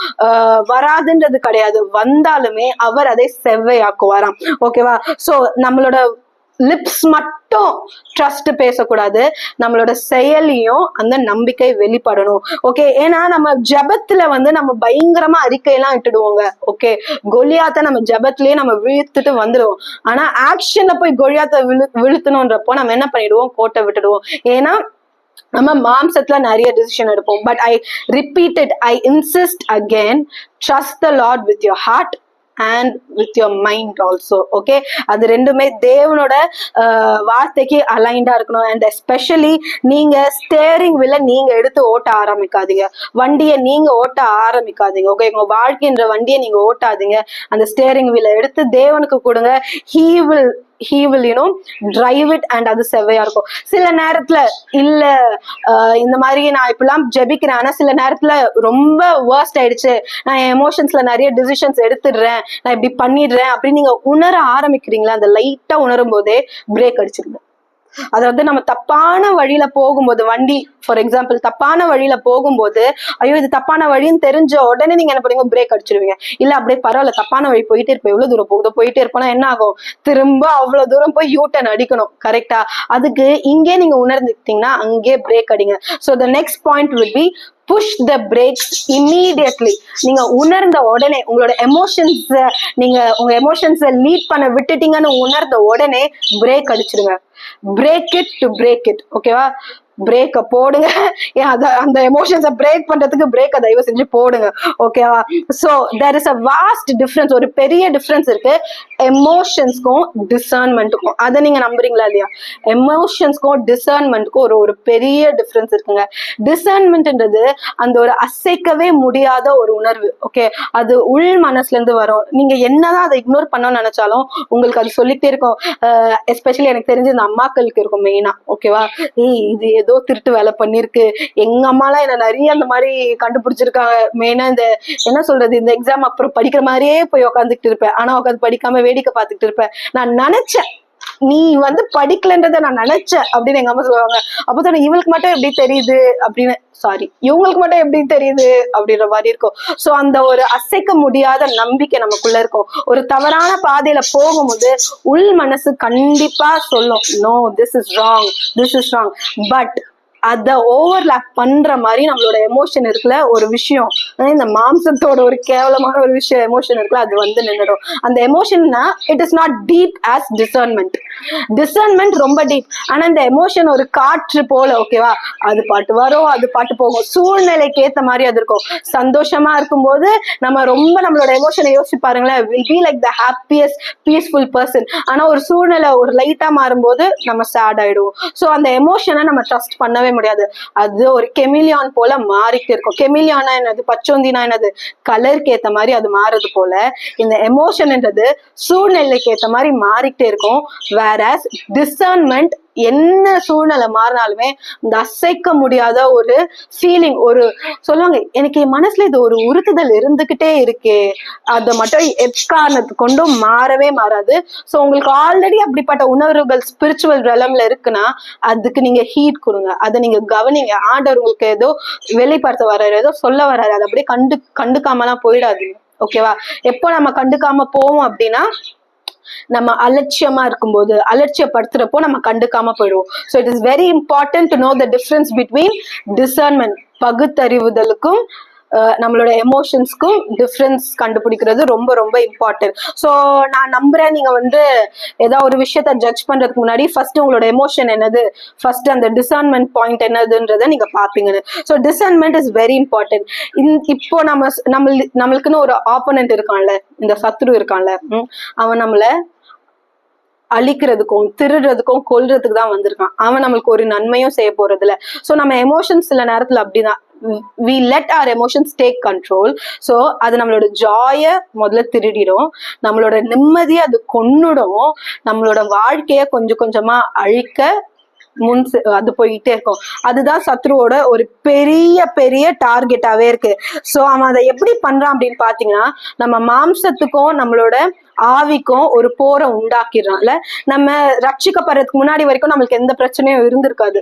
வராதுன்றது கிடையாது. வந்தாலுமே அவர் அதை செவ்வையாக்குவாராம். ஓகேவா? சோ நம்மளோட லிப்ஸ் மட்டும் ட்ரஸ்ட் பேசக்கூடாது, நம்மளோட செயலியும் அந்த நம்பிக்கை வெளிப்படணும். ஓகே, ஏன்னா நம்ம ஜபத்துல நம்ம பயங்கரமா அறிக்கையெல்லாம் இட்டுடுவோங்க. ஓகே, கொலியாத்த நம்ம ஜபத்திலேயே நம்ம வீழ்த்துட்டு வந்துடுவோம். ஆனா ஆக்ஷன்ல போய் கொலியாத்த வீழ்த்தணும்ன்றப்போ நம்ம என்ன பண்ணிடுவோம்? கோட்டை விட்டுடுவோம். ஏன்னா நம்ம மாம்சத்துல நிறைய டிசிஷன் எடுப்போம். But I repeat it, I insist again, trust the Lord with your heart and with your mind also. Okay, அது ரெண்டுமே தேவனோட வார்த்தைக்கு அலைண்டா இருக்கணும். அண்ட் எஸ்பெஷலி நீங்க ஸ்டேரிங் வீல நீங்க எடுத்து ஓட்ட ஆரம்பிக்காதீங்க, வண்டியை நீங்க ஓட்ட ஆரம்பிக்காதீங்க. ஓகே, உங்க வாழ்க்கைன்ற வண்டியை நீங்க ஓட்டாதீங்க, அந்த ஸ்டேரிங் வீல எடுத்து தேவனுக்கு கொடுங்க. he will drive it and அது செவ்வையா இருக்கும். சில நேரத்துல இல்ல இந்த மாதிரி நான் இப்பெல்லாம் ஜெபிக்கிறேன், ஆனா சில நேரத்துல ரொம்ப வர்ஸ்ட் ஆயிடுச்சு, நான் என் எமோஷன்ஸ்ல நிறைய டிசிஷன்ஸ் எடுத்துடுறேன், நான் இப்படி பண்ணிடுறேன் அப்படின்னு நீங்க உணர ஆரம்பிக்கிறீங்களா? அந்த லைட்டா உணரும் போதே பிரேக் அடிச்சிருங்க. அதாவது நம்ம தப்பான வழியில போகும்போது, வண்டி ஃபார் எக்ஸாம்பிள் தப்பான வழியில போகும்போது, ஐயோ இது தப்பான வழின்னு தெரிஞ்ச உடனே நீங்க என்ன பண்ணுவீங்க? பிரேக் அடிச்சிருவீங்க. இல்ல அப்படியே பரவாயில்ல, தப்பான வழி போயிட்டே இருப்போம், எவ்வளவு தூரம் போகுதோ போயிட்டே இருப்போம்னா என்ன ஆகும்? திரும்ப அவ்வளவு தூரம் போய் யூ டர்ன் அடிக்கணும். கரெக்டா? அதுக்கு இங்கே நீங்க உணர்ந்துட்டீங்கன்னா அங்கே பிரேக் அடிங்க. So the next point will be push the brakes immediately. நீங்க உணர்ந்த உடனே உங்களோட உங்க எமோஷன்ஸை லீட் பண்ண விட்டுட்டீங்கன்னு உணர்ந்த உடனே பிரேக் அடிச்சிருங்க. Brake it to brake it. ஓகேவா? பிரேக்க போடுங்க. அந்த எமோஷன்ஸை பிரேக் பண்றதுக்கு பிரேக்க தயவு செஞ்சு போடுங்க. ஓகேவா? So there is a vast difference, ஒரு பெரிய டிஃபரன்ஸ் இருக்கு எமோஷன்ஸ்க்கும் டிசர்ன்மெண்ட்டுக்கும். அதை நீங்க நம்புறீங்களா இல்லையா? எமோஷன்ஸ்க்கும் டிசர்ன்மெண்ட்டுக்கும் ஒரு பெரிய டிஃபரன்ஸ் இருக்குங்க. டிசர்ன்மெண்ட்ன்றது அந்த ஒரு அசைக்கவே முடியாத ஒரு உணர்வு. ஓகே, அது உள் மனசுல இருந்து வரும். நீங்க என்னதான் அதை இக்னோர் பண்ணணும்னு நினைச்சாலும் உங்களுக்கு அது சொல்லிட்டே இருக்கும். எஸ்பெஷலி எனக்கு தெரிஞ்ச இந்த அம்மாக்களுக்கு இருக்கும் மெயினா. ஓகேவா? இது ஏதோ திருட்டு வேலை பண்ணிருக்கு, எங்க அம்மாலாம் என்ன நிறைய அந்த மாதிரி கண்டுபிடிச்சிருக்காங்க. மெயினா இந்த என்ன சொல்றது, இந்த எக்ஸாம் அப்புறம் படிக்கிற மாதிரியே போய் உட்காந்துட்டு இருப்பேன், ஆனா உட்காந்து படிக்காம வேடிக்கை பார்த்துட்டு இருப்பேன். நான் நினைச்சேன் நீ படிக்கலன்றத நான் நினைச்சேன் அப்படின்னு எங்க அம்மா சொல்லுவாங்க. அப்போ இவளுக்கு மட்டும் எப்படி தெரியுது அப்படின்னு, சாரி இவங்களுக்கு மட்டும் எப்படி தெரியுது அப்படின்ற மாதிரி இருக்கும். சோ அந்த ஒரு அசைக்க முடியாத நம்பிக்கை நமக்குள்ள இருக்கும். ஒரு தவறான பாதையில போகும்போது உள் மனசு கண்டிப்பா சொல்லும், no this is wrong, this is wrong. But அத ஓவர்லாப் பண்ற மாதிரி நம்மளோட எமோஷன் இருக்குல்ல ஒரு விஷயம், இந்த மாம்சத்தோட ஒரு கேவலமான ஒரு விஷயம் எமோஷன் இருக்குல்ல, அது வந்து நின்றுடும். அந்த எமோஷன்னா it is not deep as discernment. Discernment ரொம்ப டீப். ஆனா இந்த எமோஷன் ஒரு காற்று போல, ஓகேவா, அது பாட்டு வரும், அது பாட்டு போகும், சூழ்நிலைக்கு ஏத்த மாதிரி அது இருக்கும். சந்தோஷமா இருக்கும்போது நம்ம ரொம்ப நம்மளோட எமோஷனை யோசிச்சு பாருங்களேன், will be like the happiest peaceful person. ஆனா ஒரு சூழ்நிலை ஒரு லைட்டா மாறும்போது நம்ம சேட் ஆயிடுவோம். சோ அந்த எமோஷனை நம்ம ட்ரஸ்ட் பண்ணவே முடியாது. அது ஒரு கெமிலியான் போல மாறிட்டு இருக்கும். கெமிலியானா என்னது, பச்சோந்தினா என்னது, கலருக்கு ஏத்த மாதிரி அது மாறுறது போல இந்த எமோஷன்ன்றது சூழ்நிலைக்கு ஏத்த மாதிரி மாறிட்டே இருக்கும். வேறஸ் டிசர்ன்மெண்ட் என்ன சூழ்நிலை மாறினாலுமே இந்த அசைக்க முடியாத ஒரு ஃபீலிங், ஒரு சொல்லுவாங்க, எனக்கு என் மனசுல இது ஒரு உறுத்துதல் இருந்துகிட்டே இருக்கே, அதை மட்டும் எக்காரணத்து கொண்டும் மாறவே மாறாது. ஸோ உங்களுக்கு ஆல்ரெடி அப்படிப்பட்ட உணர்வுகள் ஸ்பிரிச்சுவல் ரெலம்ல இருக்குன்னா அதுக்கு நீங்க ஹீட் கொடுங்க, அதை நீங்க கவனிங்க. ஆண்டவர் உங்களுக்கு ஏதோ வெளிப்படுத்த வர்றாரு, ஏதோ சொல்ல வர்றாரு, அதை அப்படியே கண்டுக்காமலாம் போயிடாதீங்க. ஓகேவா? எப்போ நம்ம கண்டுக்காம போவோம் அப்படின்னா நம்ம அலட்சியமா இருக்கும்போது, அலட்சியப்படுத்துறப்போ நம்ம கண்டுக்காம போயிடுவோம். So it is very important to know the difference between discernment, பகுத்தறிவுதலுக்கும் நம்மளோட எமோஷன்ஸ்க்கும் டிஃபரன்ஸ் கண்டுபிடிக்கிறது ரொம்ப ரொம்ப இம்பார்ட்டன்ட். ஸோ நான் நம்புறேன் நீங்க வந்து ஏதாவது ஒரு விஷயத்த ஜட்ஜ் பண்றதுக்கு முன்னாடி ஃபர்ஸ்ட் உங்களோட எமோஷன் என்னது, ஃபர்ஸ்ட் அந்த டிசர்ன்மெண்ட் பாயிண்ட் என்னதுன்றத நீங்க பாப்பீங்கன்னு. So discernment is very important. இப்போ நம்மளுக்குன்னு ஒரு ஆப்போனன்ட் இருக்கான்ல, இந்த சத்ரு இருக்கான்ல, அவன் நம்மள அழிக்கிறதுக்கும் திருடுறதுக்கும் கொல்றதுக்கு தான் வந்திருக்கான். அவன் நம்மளுக்கு ஒரு நன்மையும் செய்ய போறது இல்ல. சோ நம்ம எமோஷன்ஸ் சில நேரத்துல அப்படிதான், we let our emotions take control. so அது நம்மளோட ஜாய முதல்ல திருடிடும், நம்மளோட நிம்மதியை அது கொன்னுடும், நம்மளோட வாழ்க்கைய கொஞ்சம் கொஞ்சமா அழிக்க அது போயிட்டே இருக்கும். அதுதான் சத்ருவோட ஒரு பெரிய பெரிய டார்கெட்டாவே இருக்கு. சோ அவன் அதை எப்படி பண்றான் அப்படின்னு பாத்தீங்கன்னா, நம்ம மாம்சத்துக்கும் நம்மளோட ஆவிக்கும் ஒரு போரை உண்டாக்கிடுறான்ல. நம்ம ரட்சிக்கப்படுறதுக்கு முன்னாடி வரைக்கும் நம்மளுக்கு எந்த பிரச்சனையும் இருந்திருக்காது.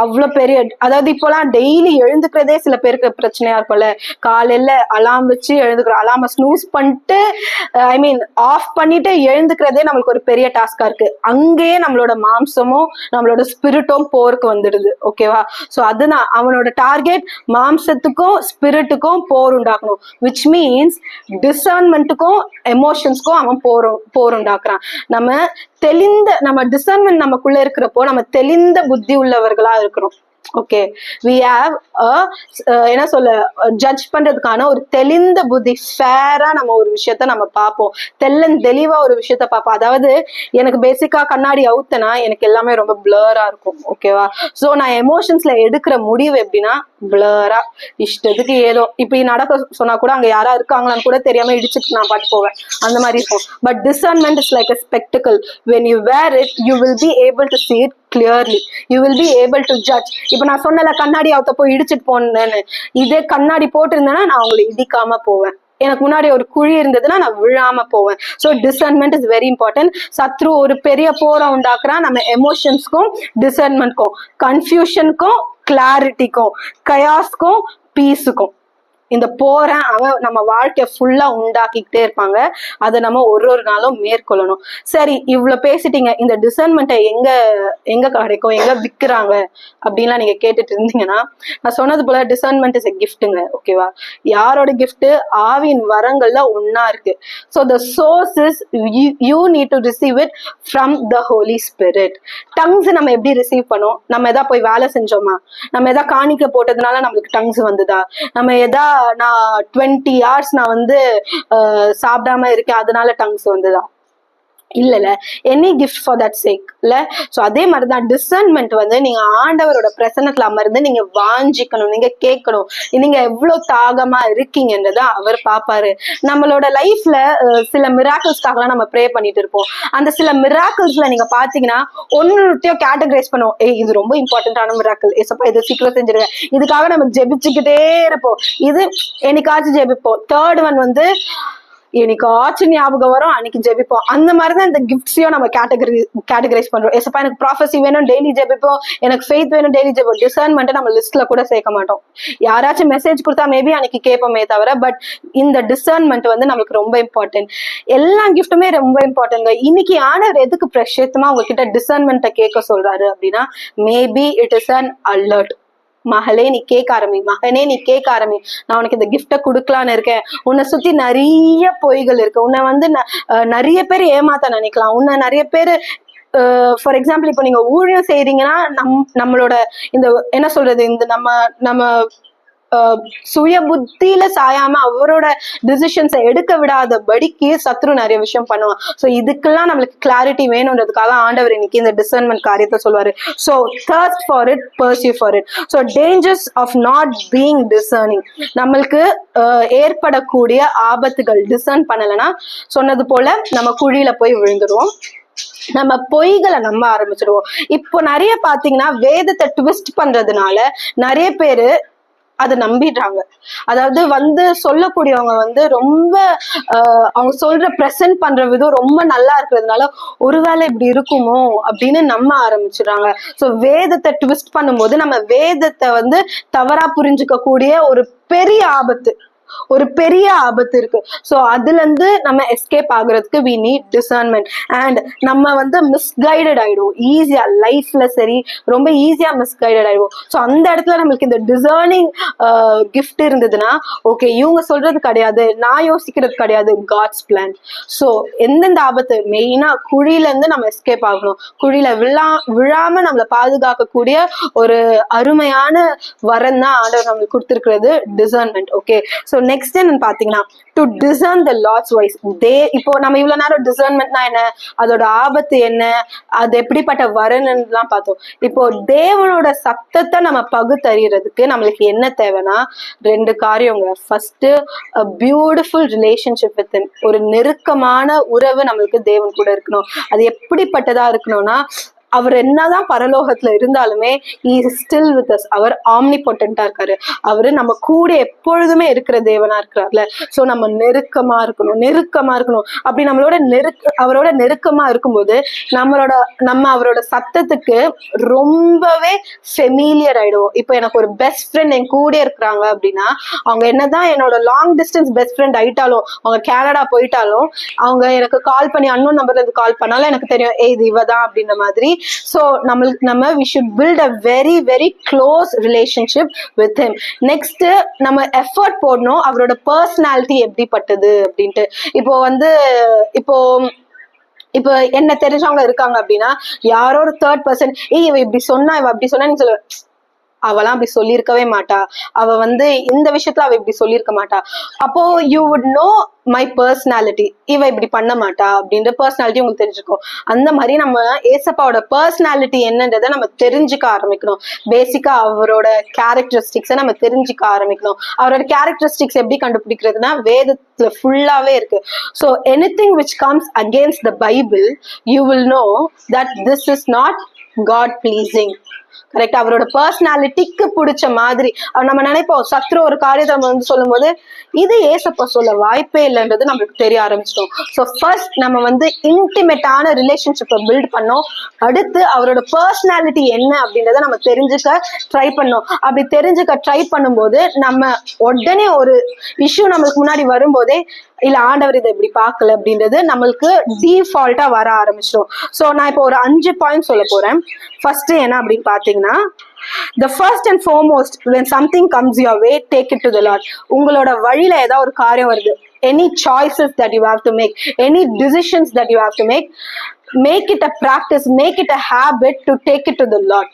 அவ்வளவு பெரிய, அதாவது இப்போலாம் டெய்லி எழுந்துக்கிறதே சில பேருக்கு பிரச்சனையா இருக்கும்ல. காலையில அலாம் வச்சு எழுந்துக்கிறோம், அலாம ஸ்னூஸ் பண்ணிட்டு ஐ மீன் ஆஃப் பண்ணிட்டு எழுந்துக்கிறதே நம்மளுக்கு ஒரு பெரிய டாஸ்கா இருக்கு. அங்கேயே நம்மளோட மாம்சமும் நம்மளோட ஸ்பிரிட்டும் போருக்கு வந்துடுது. ஓகேவா? சோ அதுதான் அவனோட டார்கெட், மாம்சத்துக்கும் ஸ்பிரிட்டுக்கும் போர் உண்டாக்கணும். விச் மீன்ஸ் டிசர்ன்மெண்ட்டுக்கும் எமோஷன்ஸ்க்கும் அவன் போர் உண்டாக்குறான். நம்ம டிசர்ன்மெண்ட் நமக்குள்ள இருக்கிறப்போ நம்ம தெளிந்த புத்தி உள்ளவர்களா இருக்கிறோம். ஓகே, we have என்ன சொல்ல, ஜட்ஜ் பண்றதுக்கான ஒரு தெளிந்த புத்தி, ஃபேரா நம்ம ஒரு விஷயத்த நம்ம பார்ப்போம், தெளிவா ஒரு விஷயத்த பார்ப்போம். அதாவது எனக்கு பேசிக்கா கண்ணாடி அவுத்தனா எனக்கு எல்லாமே ரொம்ப பிளரா இருக்கும். ஓகேவா? சோ நான் எமோஷன்ஸ்ல எடுக்கிற முடிவு எப்படின்னா பிளரா, இஷ்டத்துக்கு ஏதோ இப்படி நடக்க சொன்னா கூட அங்க யாரா இருக்காங்களான்னு கூட தெரியாம இடிச்சுட்டு நான் பாட்டு போவேன், அந்த மாதிரி இருக்கும். But discernment is like a spectacle. when you wear it you will be able to see it clearly, you will be able to judge. இப்ப நான் சொன்னல கண்ணாடி அவுத்த போய் இடிச்சுட்டு போனேன்னு, இதே கண்ணாடி போட்டு இருந்தேன்னா நான் அவங்களை இடிக்காம போவேன், எனக்கு முன்னாடி ஒரு குழி இருந்ததுன்னா நான் விழாம போவேன். So discernment is very important. சத்ரு ஒரு பெரிய போரை உண்டாக்குறான் நம்ம எமோஷன்ஸ்க்கும் டிசர்ன்மெண்ட்க்கும், கன்ஃபியூஷனுக்கும் கிளாரிட்டிக்கும், கயாஸ்க்கும் பீஸுக்கும். இந்த போரை அவன் நம்ம வாழ்க்கைய ஃபுல்லா உண்டாக்கிக்கிட்டே இருப்பாங்க. அதை நம்ம ஒரு நாளும் மேற்கொள்ளணும். சரி, இவ்வளவு பேசிட்டீங்க, இந்த டிசர்ன்மெண்ட்டை எங்க கிடைக்கும், எங்க விற்கிறாங்க அப்படின்லாம் நீங்க கேட்டுட்டு இருந்தீங்கன்னா, நான் சொன்னது போல டிசர்ன்மெண்ட் இஸ் எ கிஃப்ட்டுங்க. ஓகேவா? யாரோட கிஃப்ட்? ஆவியின் வரங்கள்ல ஒன்னா இருக்கு. So the source is you need to receive it from the Holy Spirit. Tongues நம்ம எப்படி ரிசீவ் பண்ணோம்? நம்ம எதா போய் வேலை செஞ்சோமா? நம்ம எதா காணிக்க போட்டதுனால நம்மளுக்கு டங்ஸ் வந்துதா? நம்ம எதா நான் 20 hours நான் வந்து சாப்பிடாம இருக்கேன் அதனால டங்ஸ் வந்துதா? இல்ல, எனி கிஃப்ட் ஃபார் தட் சேக் இல்ல. சோ அதே மாதிரிதான் டிசர்ன்மெண்ட் வந்து நீங்க ஆண்டவரோட பிரசன்னத்துல அமர்ந்து நீங்க வாஞ்சிக்கணும், நீங்க கேட்கணும், நீங்க எவ்வளவு தாகமா இருக்கீங்கன்றத அவர் பாப்பாரு. நம்மளோட லைஃப்ல சில மிராக்கிள்ஸ்க்காகலாம் நம்ம ப்ரே பண்ணிட்டு இருப்போம். அந்த சில மிராக்கிள்ஸ்ல நீங்க பாத்தீங்கன்னா ஒன்னுத்தையும் கேட்டகரைஸ் பண்ணுவோம். இது ரொம்ப இம்பார்ட்டன்டான மிராக்கிள், ஏசப்பா இதை சீக்கிரம் செஞ்சிருங்க, இதுக்காக நம்ம ஜெபிச்சுக்கிட்டே இருப்போம். இது என்னைக்காச்சும் ஜெபிப்போம். தேர்ட் ஒன் வந்து எனக்கு ஆச்சு ஞாபகம் வரும், அன்னைக்கு ஜெபிப்போம். அந்த மாதிரிதான் இந்த கிஃப்ட்ஸையும் நம்ம கேட்டகரைஸ் பண்றோம். ஏசப்பா எனக்கு ப்ராஃபஸி வேணும், டெய்லி ஜெபிப்போம். எனக்கு ஃபெய்த் வேணும், டெய்லி ஜெபிப்போம். டிசர்ன்மெண்ட் நம்ம லிஸ்ட்ல கூட சேர்க்க மாட்டோம். யாராச்சும் மெசேஜ் கொடுத்தா மேபி அன்னைக்கு கேட்போமே தவிர, பட் இந்த டிசர்ன்மெண்ட் வந்து நமக்கு ரொம்ப இம்பார்ட்டன்ட். எல்லா கிஃப்ட்டுமே ரொம்ப இம்பார்ட்டன்ட். இன்னைக்கு ஆண்டவர் எதுக்கு பிரத்யேகமா உங்ககிட்ட டிசர்ன்மெண்ட்டை கேட்க சொல்றாரு அப்படின்னா, maybe it is an alert. மகளே நீ கேட்க ஆரம்பி, மகனே நீ கேட்க ஆரம்பி, நான் உனக்கு இந்த கிஃப்ட குடுக்கலான்னு இருக்கேன். உன்னை சுத்தி நிறைய பொய்கள் இருக்கு. உன்னை வந்து நிறைய பேர் ஏமாத்த நினைக்கலாம். உன்னை நிறைய பேர் ஃபார் எக்ஸாம்பிள் இப்போ நீங்க ஊழியம் செய்றீங்கன்னா நம்மளோட இந்த என்ன சொல்றது, இந்த நம்ம சுய புத்தியில சாயாம அவரோட டிசிஷன்ஸை எடுக்க விடாதபடிக்கு சத்ரு நிறைய விஷயம் பண்ணுவான். ஸோ இதுக்கெல்லாம் நம்மளுக்கு கிளாரிட்டி வேணும்ன்றதுக்காக ஆண்டவர் இன்னைக்கு இந்த டிசர்ன்மெண்ட் காரியத்தை சொல்லுவாரு. So thirst for it, pursue for it. So dangers of not being discerning, நம்மளுக்கு ஏற்படக்கூடிய ஆபத்துகள் டிசர்ன் பண்ணலைன்னா சொன்னது போல நம்ம குழியில போய் விழுந்துருவோம், நம்ம பொய்களை நம்ப ஆரம்பிச்சிடுவோம். இப்போ நிறைய பாத்தீங்கன்னா வேதத்தை ட்விஸ்ட் பண்றதுனால நிறைய பேரு அதை நம்பிடுறாங்க. அதாவது வந்து சொல்லக்கூடியவங்க வந்து ரொம்ப அவங்க சொல்ற ப்ரெசென்ட் பண்ற விதம் ரொம்ப நல்லா இருக்கிறதுனால ஒருவேளை இப்படி இருக்குமோ அப்படின்னு நம்ப ஆரம்பிச்சிடுறாங்க. ஸோ வேதத்தை ட்விஸ்ட் பண்ணும்போது நம்ம வேதத்தை வந்து தவறா புரிஞ்சுக்க கூடிய ஒரு பெரிய ஆபத்து இருக்கு. ஸோ அதுல இருந்து நம்ம எஸ்கேப் ஆகுறதுக்கு we need discernment. அண்ட் நம்ம வந்து மிஸ்கைடட் ஆயிடுவோம் ஈஸியா, லைஃப்ல சரி ரொம்ப ஈஸியா மிஸ்கைடட் ஆயிடுவோம். ஸோ அந்த இடத்துல நம்மளுக்கு இந்த டிசர்னிங் கிஃப்ட் இருந்ததுன்னா, ஓகே இவங்க சொல்றது கிடையாது, நான் யோசிக்கிறது கிடையாது, காட்ஸ் பிளான். ஸோ எந்தெந்த ஆபத்து, மெயினா குழியில இருந்து நம்ம எஸ்கேப் ஆகணும். குழியில விழாம நம்மளை பாதுகாக்கக்கூடிய ஒரு அருமையான வரம் தான் ஆண்டவர் நம்மளுக்கு கொடுத்திருக்கிறது, டிசர்ன்மெண்ட். ஓகே, ஸோ நெக்ஸ்ட் என்ன பாத்தீங்கன்னா, to discern the Lord's voice. இப்போ நம்ம இவ்வளவு நேரம் டிசர்ன்மெண்ட்னா என்ன, அதோட ஆபத்து என்ன, அது எப்படிப்பட்ட வரணும்னு பார்த்தோம். இப்போ தேவனோட சத்தத்தை நம்ம பகுத்தறியறதுக்கு நம்மளுக்கு என்ன தேவைன்னா 2 காரியங்க. First, beautiful relationship with him. ஒரு நெருக்கமான உறவு நம்மளுக்கு தேவன் கூட இருக்கணும். அது எப்படிப்பட்டதா இருக்கணும்னா, அவர் என்னதான் பரலோகத்துல இருந்தாலுமே he is still with us. அவர் ஆம்னிபொட்டன்டா இருக்காரு. அவரு நம்ம கூட எப்பொழுதுமே இருக்கிற தேவனா இருக்கிறார்ல. சோ நம்ம நெருக்கமா இருக்கணும். அப்படி அவரோட நெருக்கமா இருக்கும்போது நம்ம அவரோட சத்தத்துக்கு ரொம்பவே ஃபெமிலியர் ஆயிடுவோம். இப்போ எனக்கு ஒரு பெஸ்ட் ஃப்ரெண்ட் என் கூட இருக்கிறாங்க அப்படின்னா, அவங்க என்னதான் என்னோட லாங் டிஸ்டன்ஸ் பெஸ்ட் ஃப்ரெண்ட் ஆயிட்டாலும், அவங்க கனடா போயிட்டாலும், அவங்க எனக்கு கால் பண்ணி அன்னோன் நம்பர்ல இருந்து கால் பண்ணாலும் எனக்கு தெரியும், இது இவதான் அப்படின்ற மாதிரி. So we should build a very very close relationship with him. Next, நம்ம எஃபர்ட் போடணும் அவரோட பர்சனாலிட்டி எப்படிப்பட்டது அப்படின்ட்டு. இப்போ என்ன தெரிஞ்சவங்க இருக்காங்க அப்படின்னா, யாரோ ஒரு 3rd person இவ இப்படி சொன்னா, இவ அப்படி சொன்னா, நீங்க சொல்ல அவெல்லாம் அப்படி சொல்லியிருக்கவே மாட்டா, அவ வந்து இந்த விஷயத்துல அவ இப்படி சொல்லியிருக்க மாட்டா. அப்போ you would know my personality, இவ இப்படி பண்ண மாட்டா அப்படின்ற பர்சனாலிட்டி உங்களுக்கு தெரிஞ்சுக்கும். அந்த மாதிரி நம்ம ஏசப்பாவோட பர்சனாலிட்டி என்னன்றதை நம்ம தெரிஞ்சுக்க ஆரம்பிக்கணும். பேசிக்கா அவரோட கேரக்டரிஸ்டிக்ஸை நம்ம தெரிஞ்சுக்க ஆரம்பிக்கணும். அவரோட கேரக்டரிஸ்டிக்ஸ் எப்படி கண்டுபிடிக்கிறதுனா, வேதத்துல ஃபுல்லாவே இருக்கு. So anything which comes against the Bible, you will know that this is not God pleasing. Correct. அவரோட பர்சனாலிட்டிக்கு பிடிச்ச மாதிரி நம்ம நினைப்போம். சத்ரு ஒரு காரியத்தை நம்ம வந்து சொல்லும் போது இது ஏசப்பா சொல்ல வாய்ப்பே இல்லைன்றது நம்மளுக்கு தெரிய ஆரம்பிச்சிட்டோம். ஸோ ஃபர்ஸ்ட் நம்ம வந்து இன்டிமேட்டான ரிலேஷன்ஷிப்பை பில்ட் பண்ணோம். அடுத்து அவரோட பர்சனாலிட்டி என்ன அப்படின்றத நம்ம தெரிஞ்சுக்க ட்ரை பண்ணோம். அப்படி தெரிஞ்சுக்க ட்ரை பண்ணும்போது நம்ம உடனே ஒரு இஷ்யூ நம்மளுக்கு முன்னாடி வரும்போதே, இல்ல ஆண்டவர் இதை இப்படி பார்க்கல அப்படின்றது நம்மளுக்கு டிஃபால்ட்டா வர ஆரம்பிச்சிடும். ஸோ நான் இப்போ ஒரு 5 பாயிண்ட் சொல்ல போறேன். ஃபர்ஸ்ட் என்ன அப்படின்னு பாத்தீங்கன்னா, the first and foremost, when something comes your way, take it to the Lord. உங்களோட வழியில ஏதாவது ஒரு காரியம் வருது, any choices that you have to make, any decisions that you have to make it a practice, make it a habit to take it to the Lord.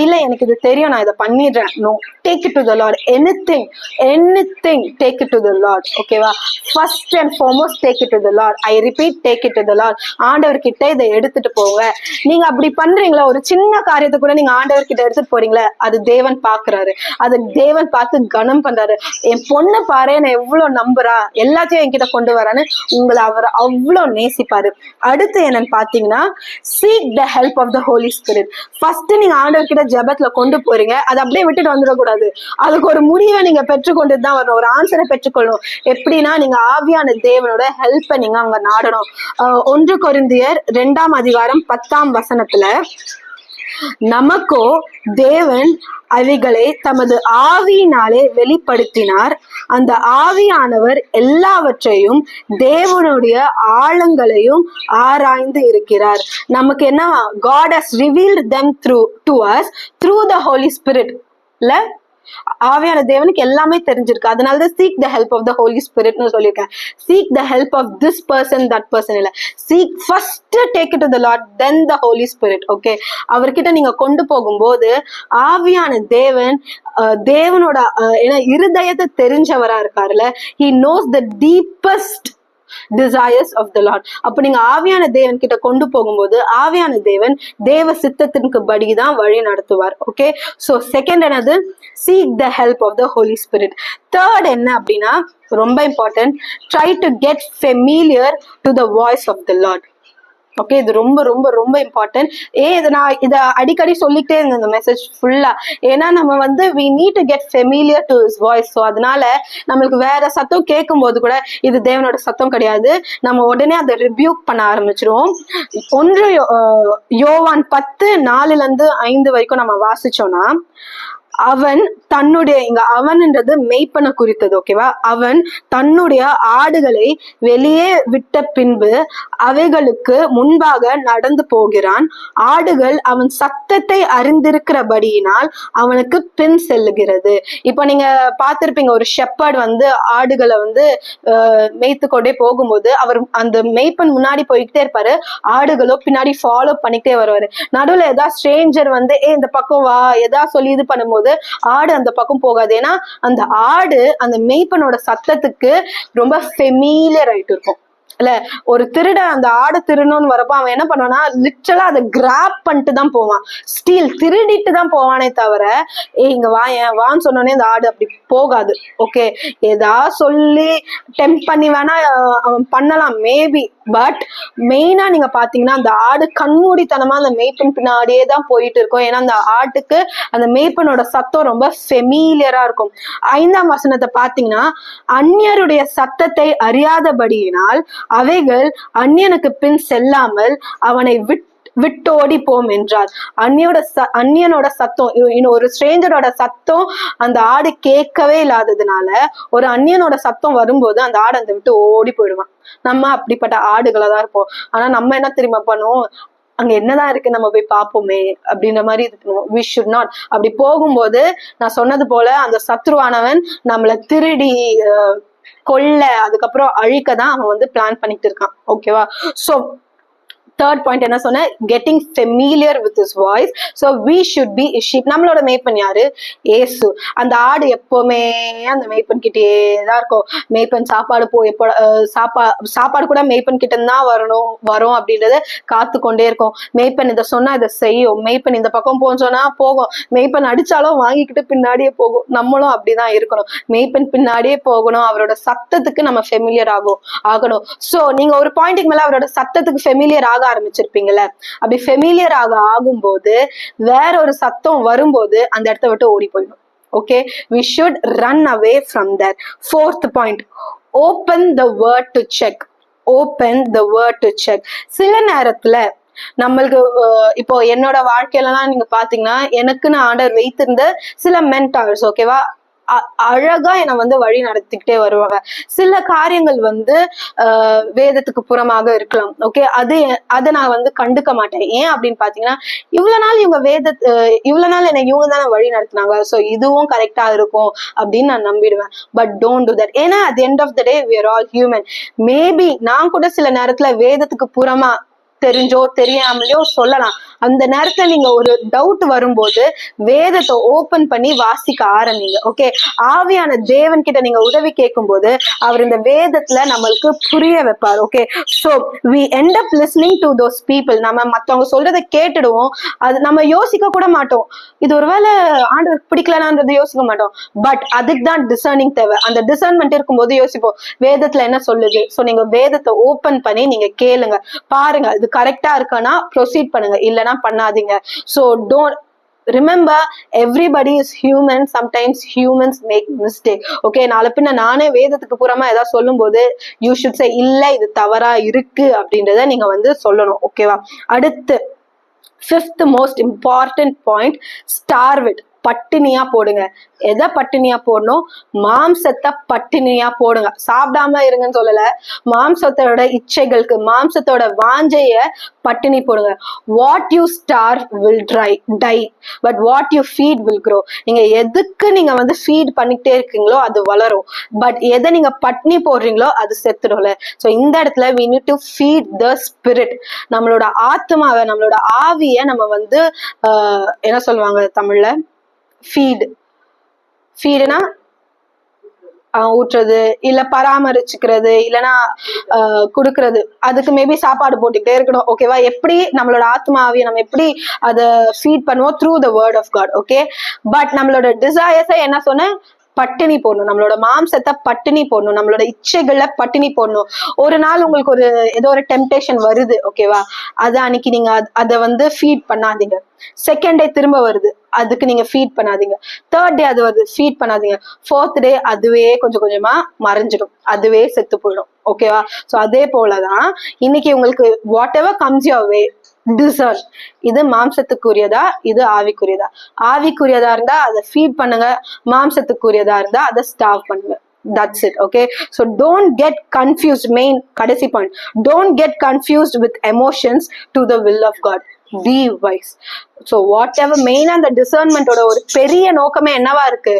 இல்ல எனக்கு இது தெரியும், நான் இதை பண்ணிடுறேன். No, take it to the lord. Anything take it to the lord. ஓகேவா? First and foremost take it to the lord. I repeat, take it to the lord. ஆண்டவர்கிட்ட இதை எடுத்துட்டு போங்க. நீங்க அப்படி பண்றீங்களா, ஒரு சின்ன காரியத்தை கூட நீங்க ஆண்டவர்கிட்ட எடுத்துட்டு போறீங்களா, அது தேவன் பாக்குறாரு. அது தேவன் பார்த்து கனம் பண்றாரு. என் பொண்ணு பாரு, நான் எவ்வளவு நம்புறா, எல்லாத்தையும் என்கிட்ட கொண்டு வரான்னு உங்களை அவர் அவ்வளவு நேசிப்பாரு. அடுத்து என்னன்னு பாத்தீங்கன்னா, seek the help of the Holy Spirit. First first நீங்க ஆண்டவர்கிட்ட ஜெபத்துல கொண்டு போறீங்க, அதை அப்படியே விட்டுட்டு வந்துடக்கூடாது. அதுக்கு ஒரு முடிவை நீங்க பெற்றுக்கொண்டு தான் வரணும், ஒரு ஆன்சரை பெற்றுக்கொள்ளணும். எப்படின்னா நீங்க ஆவியான தேவனோட ஹெல்ப்பை நீங்க அங்க நாடணும். 1 கொரிந்தியர் 2ஆம் அதிகாரம் 10ஆம் வசனத்துல, நமக்கோ தேவன் அவைகளை தமது ஆவியினாலே வெளிப்படுத்தினார். அந்த ஆவியானவர் எல்லாவற்றையும் தேவனுடைய ஆழங்களையும் ஆராய்ந்து இருக்கிறார். நமக்கு என்ன, God has revealed them to us through the Holy Spirit. இல்ல, ஆவியான தேவனுக்கு எல்லாமே தெரிஞ்சிருக்கு. அதனாலதான் seek the help of the Holy Spiritனு சொல்லியிருக்கேன். seek the help of this person, that person இல்ல. seek first, take it to the Lord, then the Holy Spirit. Okay, அவர்கிட்ட நீங்க கொண்டு போகும்போது ஆவியான தேவன் தேவனோட இருதயத்தை தெரிஞ்சவரா இருக்காருல்ல, he knows the deepest desires of the Lord. அப்ப நீங்க ஆவியான தேவன் கிட்ட கொண்டு போகும்போது ஆவியான தேவன் தேவ சித்தத்திற்கு படிதான் வழி நடத்துவார். ஓகே, சோ செகண்ட் என்னது, seek the help of the Holy Spirit. Third என்ன அப்படின்னா ரொம்ப important, try to get familiar to the voice of the Lord. Okay, இது ரொம்ப ரொம்ப ரொம்ப இம்பார்ட்டன்ட். நான் இதை அடிக்கடி சொல்லிக்கிட்டே இருந்தேன் இந்த மெசேஜ் ஃபுல்லா. ஏன்னா நம்ம வந்து we need to get familiar to his voice. So அதனால நம்மளுக்கு வேற சத்தம் கேட்கும் போது கூட இது தேவனோட சத்தம் கிடையாது, நம்ம உடனே அதை ரிபியூக் பண்ண ஆரம்பிச்சிருவோம். 1 யோவான் 10:4-5 வரைக்கும் நம்ம வாசிச்சோம்னா, அவன் தன்னுடைய, இங்க அவன்ன்றது மெய்ப்பனை குறித்தது. ஓகேவா, அவன் தன்னுடைய ஆடுகளை வெளியே விட்ட பின்பு அவைகளுக்கு முன்பாக நடந்து போகிறான். ஆடுகள் அவன் சத்தத்தை அறிந்திருக்கிறபடியினால் அவனுக்கு பின் செல்லுகிறது. இப்ப நீங்க பார்த்திருப்பீங்க, ஒரு ஷெப்பர்ட் வந்து ஆடுகளை வந்து மேய்த்து கொண்டே போகும்போது அவர் அந்த மெய்ப்பன் முன்னாடி போய்கிட்டே இருப்பாரு, ஆடுகளோ பின்னாடி ஃபாலோ பண்ணிக்கிட்டே வருவாரு. நடுவுல ஏதாவது ஸ்ட்ரேஞ்சர் வந்து இந்த பக்கம் வா ஏதாவது சொல்லி இது பண்ணும்போது ஆடு அந்த பக்கம் போகாது. ஏன்னா அந்த ஆடு அந்த மெய்ப்பனோட சத்தத்துக்கு ரொம்ப ஃபெமிலியர் ஆயிட்டு இருக்கும். இல்ல, ஒரு திருட அந்த ஆடை திருடணும்னு வரப்போ அவன் என்ன பண்ணுவானா, லிட்டரலா அதை கிராப் பண்ணிட்டு தான் போவான், ஸ்டீல் திருடிட்டு தான் போவானே தவிர இங்க வான்னு சொன்னோடனே அந்த ஆடு அப்படி போகாது. ஓகே, ஏதாவது சொல்லி டெம்ப் பண்ணி வேணா அவன் பண்ணலாம் மேபி, பட் மெயினா நீங்க பாத்தீங்கன்னா அந்த ஆடு கண்மூடித்தனமா அந்த மேய்ப்பன் பின்னாடியே தான் போயிட்டு இருக்கும். ஏன்னா அந்த ஆட்டுக்கு அந்த மேய்ப்பனோட சத்தம் ரொம்ப ஃபெமிலியரா இருக்கும். 5ஆம் வசனத்தை பாத்தீங்கன்னா, அந்நியருடைய சத்தத்தை அறியாதபடியினால் அவைகள் அந்நியனுக்கு பின் செல்லாமல் அவனை விட்டோடி போம் என்றார். அந்நியனோட சத்தம், ஒரு ஸ்ட்ரேஞ்சரோட சத்தம் அந்த ஆடு கேட்கவே இல்லாததுனால ஒரு அந்நியனோட சத்தம் வரும்போது அந்த ஆடு அந்த விட்டு ஓடி போயிடுவான். நம்ம அப்படிப்பட்ட ஆடுகளா தான் இருப்போம். ஆனா நம்ம என்ன தெரியுமா பண்ணுவோம், அங்க என்னதான் இருக்கு நம்ம போய் பார்ப்போமே அப்படின்ற மாதிரி இருக்கணும். we should not. அப்படி போகும்போது நான் சொன்னது போல அந்த சத்ருவானவன் நம்மள திருடி கொல்ல அதுக்கப்புறம் அழிக்கதான் அவன் வந்து பிளான் பண்ணிட்டு இருக்கான். ஓகேவா, சோ தேர்ட் பாயிண்ட் என்ன சொன்ன, getting familiar with his voice. So we should be sheep. நம்மளோட மேய்ப்பன் யாரு, ஏசு. அந்த ஆடு எப்பவுமே அந்த மேய்ப்பன் கிட்டே தான் இருக்கும். மேய்ப்பன் சாப்பாடு எப்போ சாப்பாடு கூட மேய்ப்பன் கிட்ட தான் வரும் அப்படின்றத காத்து கொண்டே இருக்கும். மேய்ப்பன் இதை சொன்னா இதை செய்யும், மேய்ப்பன் இந்த பக்கம் போச்சோன்னா போகும், மேய்ப்பன் அடிச்சாலும் வாங்கிக்கிட்டு பின்னாடியே போகும். நம்மளும் அப்படிதான் இருக்கணும், மேய்ப்பன் பின்னாடியே போகணும், அவரோட சத்தத்துக்கு நம்ம ஃபெமிலியர் ஆகணும். ஸோ நீங்க ஒரு பாயிண்ட்டுக்கு மேல அவரோட சத்தத்துக்கு ஃபெமிலியர் ஆக ஆரம்பிச்சிருப்பீங்கல்ல, அப்படி ஃபெமிலியர் ஆகும்போது வேற ஒரு சத்தம் வரும்போது அந்த இடத்த விட்டு ஓடி போயிடும். Okay, we should run away from that. Fourth point, open the word to check. Open the word to check. சில நேரத்துல நம்மளுக்கு இப்போ என்னோட வாழ்க்கையிலலாம் நீங்க பாத்தீங்கன்னா எனக்குன்னு ஆண்டவர் வைத்திருந்த சில மென்டார்ஸ், ஓகேவா, அழகா என்னை வந்து வழி நடத்திக்கிட்டே வருவாங்க. சில காரியங்கள் வந்து வேதத்துக்கு புறமாக இருக்கலாம். ஓகே, அதை நான் வந்து கண்டுக்க மாட்டேன். ஏன் அப்படின்னு பாத்தீங்கன்னா, இவ்வளவு நாள் இவ்வளவு நாள் என்னை இவங்க தானே வழி நடத்தினாங்க, ஸோ இதுவும் கரெக்டா இருக்கும் அப்படின்னு நான் நம்பிடுவேன். But don't do that. ஏன்னா at the end of the day we are all human. Maybe நான் கூட சில நேரத்துல வேதத்துக்கு புறமா தெரிஞ்சோ தெரியாமலையோ சொல்லலாம். அந்த நேரத்துல நீங்க ஒரு டவுட் வரும்போது வேதத்தை ஓபன் பண்ணி வாசிக்க ஆரம்பிங்க. ஓகே, ஆவியான தேவன் கிட்ட நீங்க உதவி கேட்கும் போது அவர் இந்த வேதத்துல நம்மளுக்கு புரிய வைப்பார். Okay, so we end up listening to those people. நம்ம மத்தவங்க சொல்றதை கேட்டுடுவோம், அது நம்ம யோசிக்க கூட மாட்டோம், இது ஒருவேளை ஆண்டவர் பிடிக்கலனான்றதை யோசிக்க மாட்டோம். பட் அதுக்கு தான் டிசர்னிங் தேவை. அந்த டிசர்ன்மெண்ட் இருக்கும்போது யோசிப்போம் வேதத்துல என்ன சொல்லுது. சோ நீங்க வேதத்தை ஓபன் பண்ணி நீங்க கேளுங்க, பாருங்க அது கரெக்டா இருக்குன்னா ப்ரொசீட் பண்ணுங்க, இல்லைன்னா பண்ணாதீங்க. So don't remember everybody is human, sometimes humans make mistake. okay நாளை பின்ன நானே வேதத்துக்கு புறமா ஏதாவது சொல்லும் போது you should say இல்ல இது தவறா இருக்கு அப்படின்றத நீங்க வந்து சொல்லணும். ஓகேவா? அடுத்து fifth most important point, starve it. பட்டினியா போடுங்க. எதை பட்டினியா போடணும்? மாம்சத்தை பட்டினியா போடுங்க. சாப்பிடாம இருங்கன்னு சொல்லல, மாம்சத்தோட இச்சைகளுக்கு, மாம்சத்தோட வாஞ்சைய பட்டினி போடுங்க. What you starve will die, but what you feed will grow. நீங்க எதுக்கு நீங்க வந்து ஃபீட் பண்ணிக்கிட்டே இருக்கீங்களோ அது வளரும், பட் எதை நீங்க பட்டினி போடுறீங்களோ அது செத்துடும்ல. ஸோ இந்த இடத்துல we need to feed the spirit. நம்மளோட ஆத்மாவை, நம்மளோட ஆவிய நம்ம வந்து என்ன சொல்லுவாங்க தமிழ்ல, ஃபீடுனா ஊற்றுறது, இல்ல பராமரிச்சுக்கிறது, இல்லைன்னா குடுக்கறது. அதுக்கு மேபி சாப்பாடு போட்டுக்கிட்டே இருக்கணும். ஓகேவா? எப்படி நம்மளோட ஆத்மாவியை நம்ம எப்படி அதை ஃபீட் பண்ணுவோம்? Through the word of God. Okay, but நம்மளோட டிசைர்ஸை என்ன சொன்ன, பட்டினி போடணும். நம்மளோட மாம்சத்தை பட்டினி போடணும், நம்மளோட இச்சைகள்ல பட்டினி போடணும். ஒரு நாள் உங்களுக்கு ஒரு ஏதோ ஒரு டெம்டேஷன் வருது, ஓகேவா? அது அன்னைக்கு நீங்க அதை வந்து ஃபீட் பண்ணாதீங்க. செகண்ட் டே திரும்ப வருது, அதுக்கு நீங்க ஃபீட் பண்ணாதீங்க. தேர்ட் டே அது வருது, ஃபீட் பண்ணாதீங்க. ஃபோர்த் டே அதுவே கொஞ்சம் கொஞ்சமா மறைஞ்சிடும், அதுவே செத்து போயிடும். ஓகேவா? ஸோ அதே போலதான் இன்னைக்கு உங்களுக்கு what ever comes your way, discern. இது மாம்சத்துக்குரியதா, இது ஆவிக்குரியதா? ஆவிக்குரியதா இருந்தா அதை ஃபீட் பண்ணுங்க, மாம்சத்துக்குரியதா இருந்தா அதை ஸ்டார்வ் பண்ணுங்க. That's it. okay, so don't get confused. main kadasi point, don't get confused with emotions to the will of God. be wise. so whatever main அந்த discernment ஓட ஒரு பெரிய நோக்கமே என்னவா இருக்கு?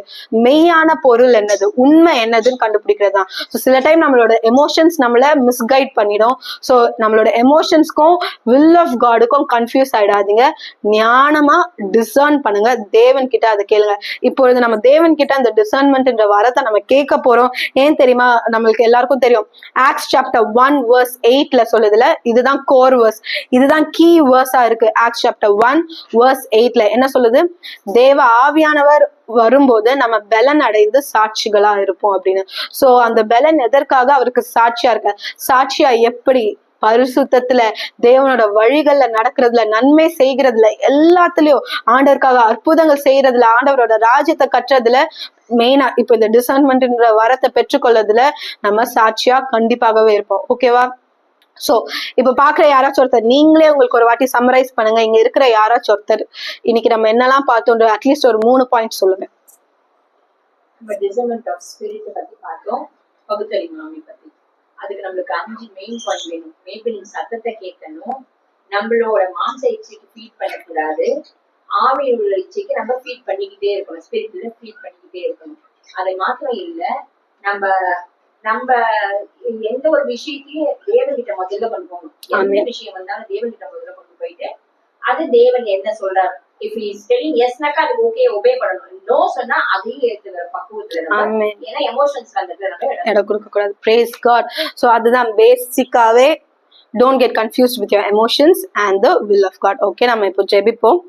மெய்யான பொருள் என்னது, உண்மை என்னதுன்னு கண்டுபிடிக்கிறது தான். ஸோ சில டைம் நம்மளோட எமோஷன்ஸ் நம்மள மிஸ்கைட் பண்ணிடும். ஸோ நம்மளோட எமோஷன்ஸ்க்கும் வில் ஆஃப் காடுக்கும் கன்ஃபியூஸ் ஆயிடாதீங்க. ஞானமா டிசர்ன் பண்ணுங்க, தேவன் கிட்ட அதை கேளுங்க. இப்பொழுது நம்ம தேவன் கிட்ட அந்த டிசர்ன்மெண்ட்ன்ற வரத்தை நம்ம கேட்க போறோம். ஏன் தெரியுமா? நம்மளுக்கு எல்லாருக்கும் தெரியும், ஆக்ட்ஸ் சாப்டர் 1:8 சொல்லுதுல, இதுதான் கோர் வேர்ஸ், இதுதான் கீ வேர்ஸா இருக்கு. ஆக்ட்ஸ் சாப்டர் 1:8 என்ன சொல்லுது? தேவ ஆவியானவர் வரும்போது நம்ம பலன் அடைந்து சாட்சிகளா இருப்போம் அப்படின்னு. சோ அந்த பலன் எதற்காக? அவருக்கு சாட்சியா இருக்க. சாட்சியா எப்படி? பரிசுத்தத்துல, தேவனோட வழிகள்ல நடக்கிறதுல, நன்மை செய்கிறதுல, எல்லாத்துலயும் ஆண்டவருக்காக அற்புதங்கள் செய்யறதுல, ஆண்டவரோட ராஜ்யத்தை கட்டுறதுல, மெயினா இப்ப இந்த டிசர்ன்மெண்ட்ன்ற வரத்தை பெற்றுக்கொள்ளதுல நம்ம சாட்சியா கண்டிப்பாகவே இருப்போம். ஓகேவா? சோ இப்ப பாக்குற யாராச்சும் ஒருத்தர், நீங்களே உங்களுக்கு ஒரு வாட்டி சம்மரைஸ் பண்ணுங்க, இங்க இருக்கிற யாராச்சும் ஒருத்தர் இன்னைக்கு நம்ம என்னெல்லாம் பார்த்தோம், அட்லீஸ்ட் ஒரு 3 பாயிண்ட் சொல்லுங்க. நம்ம டிசர்ன்மென்ட் ஆஃப் ஸ்பிரிட் பத்தி பார்த்தோம், பகுத்தறிவு பத்தி. அதுக்கு நம்மளுக்கு 5 மெயின் பாயிண்ட் வேணும். மேய்ப்பனின் சத்தத்தை கேட்கணும், நம்மளோட மாம்ச இச்சைக்கு ஃபீட் பண்ணக்கூடாது, ஆவியுள்ள இச்சைக்கு நம்ம ஃபீட் பண்ணிக்கிட்டே இருக்கணும், ஸ்பிரிட்ல ஃபீட் பண்ணிக்கிட்டே இருக்கணும். அது மாத்திரம் இல்ல, நம்ம நம்ம எந்த ஒரு விஷயத்தையும் தேவன்கிட்ட முதல்ல கொண்டு போகணும். எந்த விஷயம் வந்தாலும் தேவன்கிட்ட முதல்ல கொண்டு போயிட்டு, அது தேவன் என்ன சொல்றாரு, if he is telling yes நாக்கா அது ஓகே ஒபே பண்ணணும், நோ சொன்னா அதையும் ஏத்துக்கிற பக்குவத்துல நம்ம, ஏன்னா எமோஷன்ஸ் அந்த இடம் கொடுக்க கூடாது. praise god. so அதுதான் பேசிக்காவே, don't get confused with your emotions and the will of god. okay, நம்ம இப்போ ஜெபிப்போம்.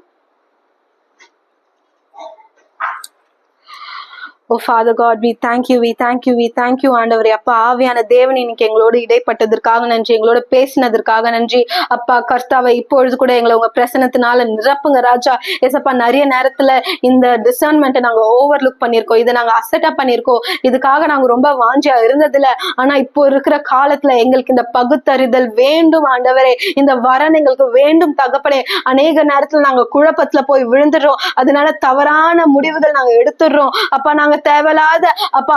Oh Father God, we thank you, we thank you, we thank you ஆண்டவரே. அப்பா ஆவியான தேவன் இன்னைக்கு எங்களோடு இடைப்பட்டதற்காக நன்றி, எங்களோட பேசினதற்காக நன்றி. அப்பா கர்த்தாவை இப்பொழுது கூட எங்களை உங்க பிரசனத்தினால நிரப்புங்க ராஜா. ஏசப்பா நிறைய நேரத்துல இந்த டிசர்ன்மெண்ட்டை நாங்க ஓவர்லுக் பண்ணிருக்கோம், இதை நாங்க அசெட்டா பண்ணிருக்கோம், இதுக்காக நாங்க ரொம்ப வாஞ்சியா இருந்ததில்ல. ஆனா இப்போ இருக்கிற காலத்துல எங்களுக்கு இந்த பகுத்தறிதல் வேண்டும் ஆண்டவரே, இந்த வரன் எங்களுக்கு வேண்டும் தகப்பனே. அநேக நேரத்துல நாங்க குழப்பத்துல போய் விழுந்துடுறோம், அதனால தவறான முடிவுகள் நாங்க எடுத்துடுறோம். அப்பா நாங்க தேவையில்லாத அப்பா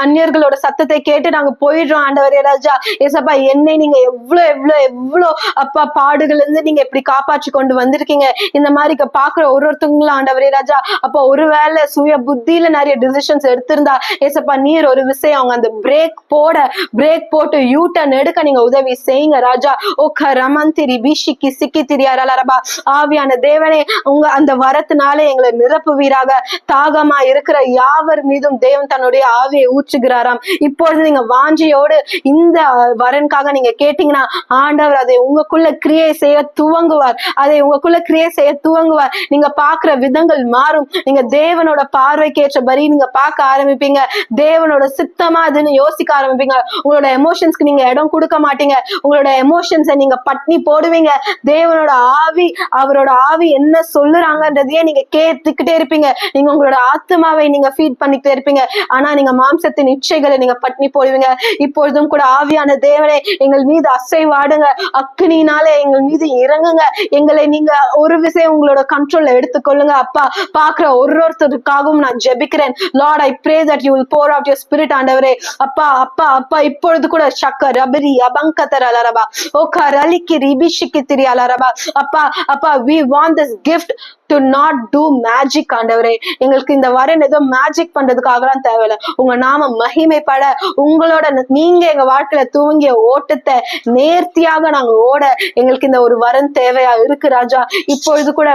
அந்நியர்களோட சத்தத்தை கேட்டு நாங்க போயிடுறோம் ஆண்டவரே ராஜா. ஏசப்பா என்னை நீங்க எவ்வளவு அப்பா பாடுகள் இருந்து நீங்க எப்படி காப்பாற்றி கொண்டு வந்திருக்கீங்க. இந்த மாதிரி பாக்குற ஒருத்தவங்களும் ஆண்டவரே ராஜா, அப்ப ஒருவேளை சுய புத்தியில நிறைய டிசிஷன்ஸ் எடுத்திருந்தா ஏசப்பா நீர் ஒரு விஷயம் அவங்க அந்த பிரேக் போட்டு யூ டர்ன் எடுக்க நீங்க உதவி செய்யுங்க ராஜா. ஓ கரமந்திரி பிஷிக்கி சிக்கி திரியாரபா. ஆவியான தேவனே, உங்க அந்த வரத்தினாலே எங்களை நிரப்புவீராக. தாகமா இருக்கிற யாவர் மீதும் தேவன் தன்னுடைய ஆவியை ஊற்றுகிறாராம். இப்பொழுது நீங்க வாஞ்சியோடு இந்த வரனுக்காக நீங்க கேட்டீங்கன்னா ஆண்டவர் அதை உங்களுக்குள்ள கிரியை செய்ய துவங்குவார். அதை உங்களுக்குள்ள கிரியை செய்ய துவங்குவார். நீங்க பாக்குற விதங்கள் மாறும். நீங்க தேவனோட பார்வைக்கு ஏற்றபடி நீங்க பார்க்க ஆரம்பிப்பீங்க. தேவனோட சித்தமா அதுன்னு யோசிக்க ஆரம்பிப்பீங்க. உங்களோட எமோஷன்ஸ்க்கு நீங்க இடம் கொடுக்க மாட்டீங்க. உங்களோட எமோஷன்ஸை நீங்க பட்னி போடுவீங்க. தேவனோட ஆவி, அவரோட ஆவி என்ன சொல்லுறாங்கன்றதையே நீங்க கேட்டுக்கிட்டே இருப்பீங்க. நீங்க உங்களோட ஆத்மாவை நீங்க ஃபீட் பண்ணிக்கிட்டே இருப்பீங்க. ஆனா நீங்க மாம்சத்தின் இச்சைகளை நீங்க பட்னி போடுவீங்க. இப்பொழுதும் கூட ஆவியான தேவனே எங்கள் மீது அசைவாடுங்க. அக்னினாலே எங்கள் மீது இறங்குங்க. எங்களை நீங்க ஒரு விஷயம் உங்களோட கண்ட்ரோல்ல எடுத்துக்கொள்ளுங்க. அப்பா, பாக்குற ஒருத்தருக்காகவும் நான் ஜெபிக்கிறேன். Lord, I pray that you will pour out your spirit. ஆண்டவரே, அப்பா அப்பா அப்பா இப்பொழுது கூட ஷக்க ரபரி அபங்கதர அலரபா ஓகா ரலிக்கி ரிபிஷிக்கி திரி அலரபா அப்பா அப்பா we want this gift to not do magic. ஆண்டவரே, எங்களுக்கு இந்த வரன் ஏதோ மேஜிக் பண்றதுக்காகலாம் தேவையில்ல. உங்க நாம மகிமைப்பட உங்களோட நீங்க எங்க வாழ்க்கையில தூங்கிய ஓட்டத்தை நேர்த்தியாக நாங்க ஓட எங்களுக்கு இந்த ஒரு வரன் தேவையா இருக்கு ராஜா. இப்பொழுது கூட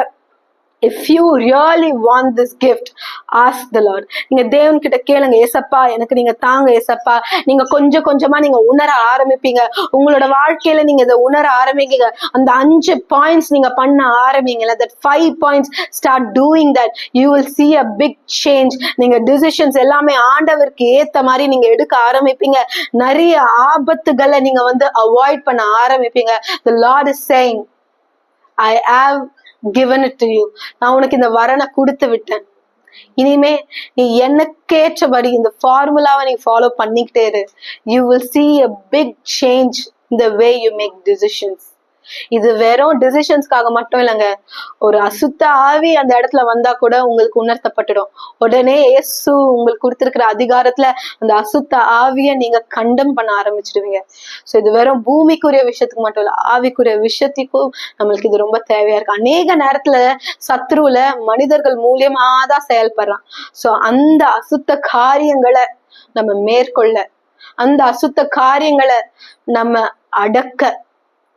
if you really want this gift, ask the Lord. நீங்க தேவன் கிட்ட கேளுங்க, ஏசப்பா எனக்கு நீங்க தாங்க ஏசப்பா. நீங்க கொஞ்சம் கொஞ்சமா நீங்க உணர ஆரம்பிப்பீங்க. உங்களோட வாழ்க்கையில நீங்க இதை உணர ஆரம்பிங்க. அந்த 5 points நீங்க பண்ண ஆரம்பிங்கல, that 5 points, start doing that, you will see a big change. நீங்க decisions எல்லாமே ஆண்டவருக்கு ஏத்த மாதிரி நீங்க எடுக்க ஆரம்பிப்பீங்க. நிறைய ஆபத்துகளை நீங்க அவாய்ட் பண்ண ஆரம்பிப்பீங்க. The Lord is saying, I have given it to you. நான் உனக்கு இந்த வரனை கொடுத்து விட்டேன். இனிமே நீ எனக்கேற்றபடி இந்த ஃபார்முலாவை நீ ஃபாலோ பண்ணிக்கிட்டே இரு. You will see a big change in the way you make decisions. இது வெறும் டிசிஷன்ஸ்க்காக மட்டும் இல்லைங்க. ஒரு அசுத்த ஆவி அந்த இடத்துல வந்தா கூட உங்களுக்கு உணர்த்தப்பட்டுடும். உடனே இயேசு உங்களுக்கு கொடுத்திருக்கிற அதிகாரத்துல அந்த அசுத்த ஆவியை நீங்க கண்டம் பண்ண ஆரம்பிச்சிடுவீங்க. சோ இது வெறும் பூமிக்குரிய விஷயத்துக்கு மட்டும் இல்ல, ஆவிக்குரிய விஷயத்துக்கும் நம்மளுக்கு இது ரொம்ப தேவையா இருக்கு. அநேக நேரத்துல சத்ருல மனிதர்கள் மூலியமாதான் செயல்படுறான். சோ அந்த அசுத்த காரியங்களை நம்ம மேற்கொள்ள, அந்த அசுத்த காரியங்களை நம்ம அடக்க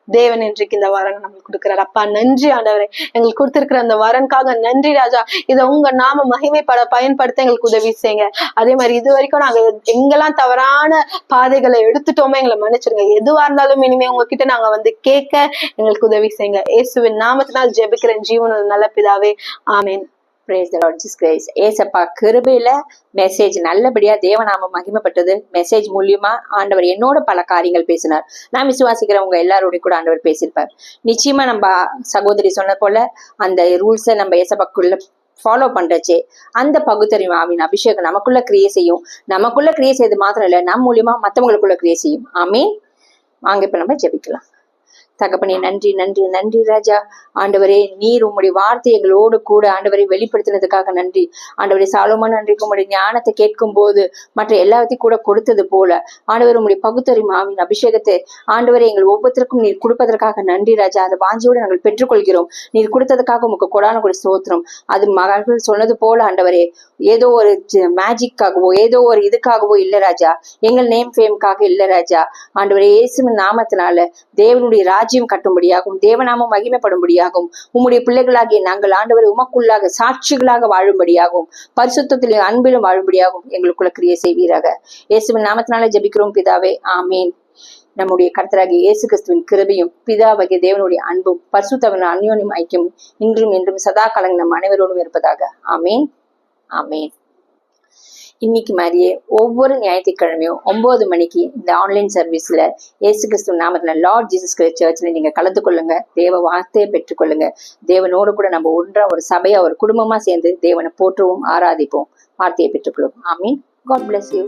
தேவன் இன்றைக்கு இந்த வரன் நம்மளுக்கு கொடுக்கிறார். அப்பா, நன்றி ஆண்டவரே, எங்களுக்கு கொடுத்திருக்கிற அந்த வரனுக்காக நன்றி ராஜா. இதை உங்க நாம மகிமைப்பட பயன்படுத்த எங்களுக்கு உதவி செய்யுங்க. அதே மாதிரி இது வரைக்கும் நாங்க எங்கெல்லாம் தவறான பாதைகளை எடுத்துட்டோமோ எங்களை மன்னிச்சிருங்க. எதுவா இருந்தாலும் இனிமே உங்ககிட்ட நாங்க கேட்க எங்களுக்கு உதவி செய்யுங்க. இயேசுவின் நாமத்தினால் ஜெபிக்கிறேன் ஜீவனுள்ள நல்ல பிதாவே, ஆமேன். Praise the Lord Jesus Christ. ஏசப்பா கிருபையில மெசேஜ் நல்லபடியா தேவநாமம் மகிமைப்பட்டது. மெசேஜ் மூலியமா ஆண்டவர் என்னோட பல காரியங்கள் பேசினார். நான் விசுவாசிக்கிறவங்க எல்லாரோடய கூட ஆண்டவர் பேசியிருப்பார். நிச்சயமா நம்ம சகோதரி சொன்ன போல அந்த ரூல்ஸை நம்ம ஏசப்பாக்குள்ள ஃபாலோ பண்றச்சே அந்த பகுத்தறிவு ஆவின் அபிஷேகம் நமக்குள்ள கிரியை செய்யும். நமக்குள்ள கிரியை செய்து மாத்திரம் இல்ல, நம் மூலியமா மற்றவங்களுக்குள்ள கிரியை செய்யும். ஆமீன். வாங்க இப்ப நம்ம ஜெபிக்கலாம். தகப்பனே, நன்றி நன்றி நன்றி ராஜா. ஆண்டவரே, நீர் உம்முடைய வார்த்தை எங்களோடு கூட ஆண்டவரை வெளிப்படுத்தினதுக்காக நன்றி. ஆண்டவரே, சாலோமோன் நன்றிக்கு உம்முடைய ஞானத்தை கேட்கும் போது மற்ற எல்லாத்தையும் கூட கொடுத்தது போல ஆண்டவர் உம்முடைய பகுத்தறிவு ஆவின் அபிஷேகத்தை ஆண்டவரை எங்கள் ஒவ்வொருத்தருக்கும் நீர் கொடுப்பதற்காக நன்றி ராஜா. அந்த வாஞ்சியோடு நாங்கள் பெற்றுக்கொள்கிறோம். நீர் கொடுத்ததுக்காக உமக்கு கொடான கூட ஸ்தோத்திரம். அது மகள்கள் சொன்னது போல ஆண்டவரே, ஏதோ ஒரு மேஜிக்காகவோ ஏதோ ஒரு இதுக்காகவோ இல்ல ராஜா, எங்கள் நேம் ஃபேம்காக இல்ல ராஜா. ஆண்டவரே, இயேசுவின் நாமத்தினால தேவனுடைய ராஜ்யம் கட்டும்படியாகும், தேவநாமம் மகிமைப்படும்படியாகும், உம்முடைய பிள்ளைகளாகிய நாங்கள் ஆண்டவரை உமக்குள்ளாக சாட்சிகளாக வாழும்படியாகும், பரிசுத்தத்திலும் அன்பிலும் வாழும்படியாகும் எங்களுக்குள்ள கிரியை செய்வீராக. இயேசுவின் நாமத்தினால ஜெபிக்கிறோம் பிதாவே, ஆமீன். நம்முடைய கர்த்தராகிய இயேசு கிறிஸ்துவின் கிருபையும் பிதாவாகிய தேவனுடைய அன்பும் பரிசுத்தவின் அந்யோன்யம் ஐக்கியம் இன்றும் என்றும் சதா காலம் நம் அனைவரோடும் இருப்பதாக. ஆமீன், ஆமீன். இன்னைக்கு மாதிரியே ஒவ்வொரு ஞாயிற்றுக்கிழமையும் 9 மணிக்கு இந்த ஆன்லைன் சர்வீஸ்ல இயேசு கிறிஸ்துவ நாமத்துல லார்ட் ஜீசஸ் கிரைஸ்ட் சர்ச்ல நீங்க கலந்து கொள்ளுங்க. தேவ வார்த்தையை பெற்றுக்கொள்ளுங்க. தேவனோடு கூட நம்ம ஒன்றா ஒரு சபையா ஒரு குடும்பமா சேர்ந்து தேவனை போற்றுவோம், ஆராதிப்போம், வார்த்தையை பெற்றுக்கொள்வோம். ஆமீன். God bless you.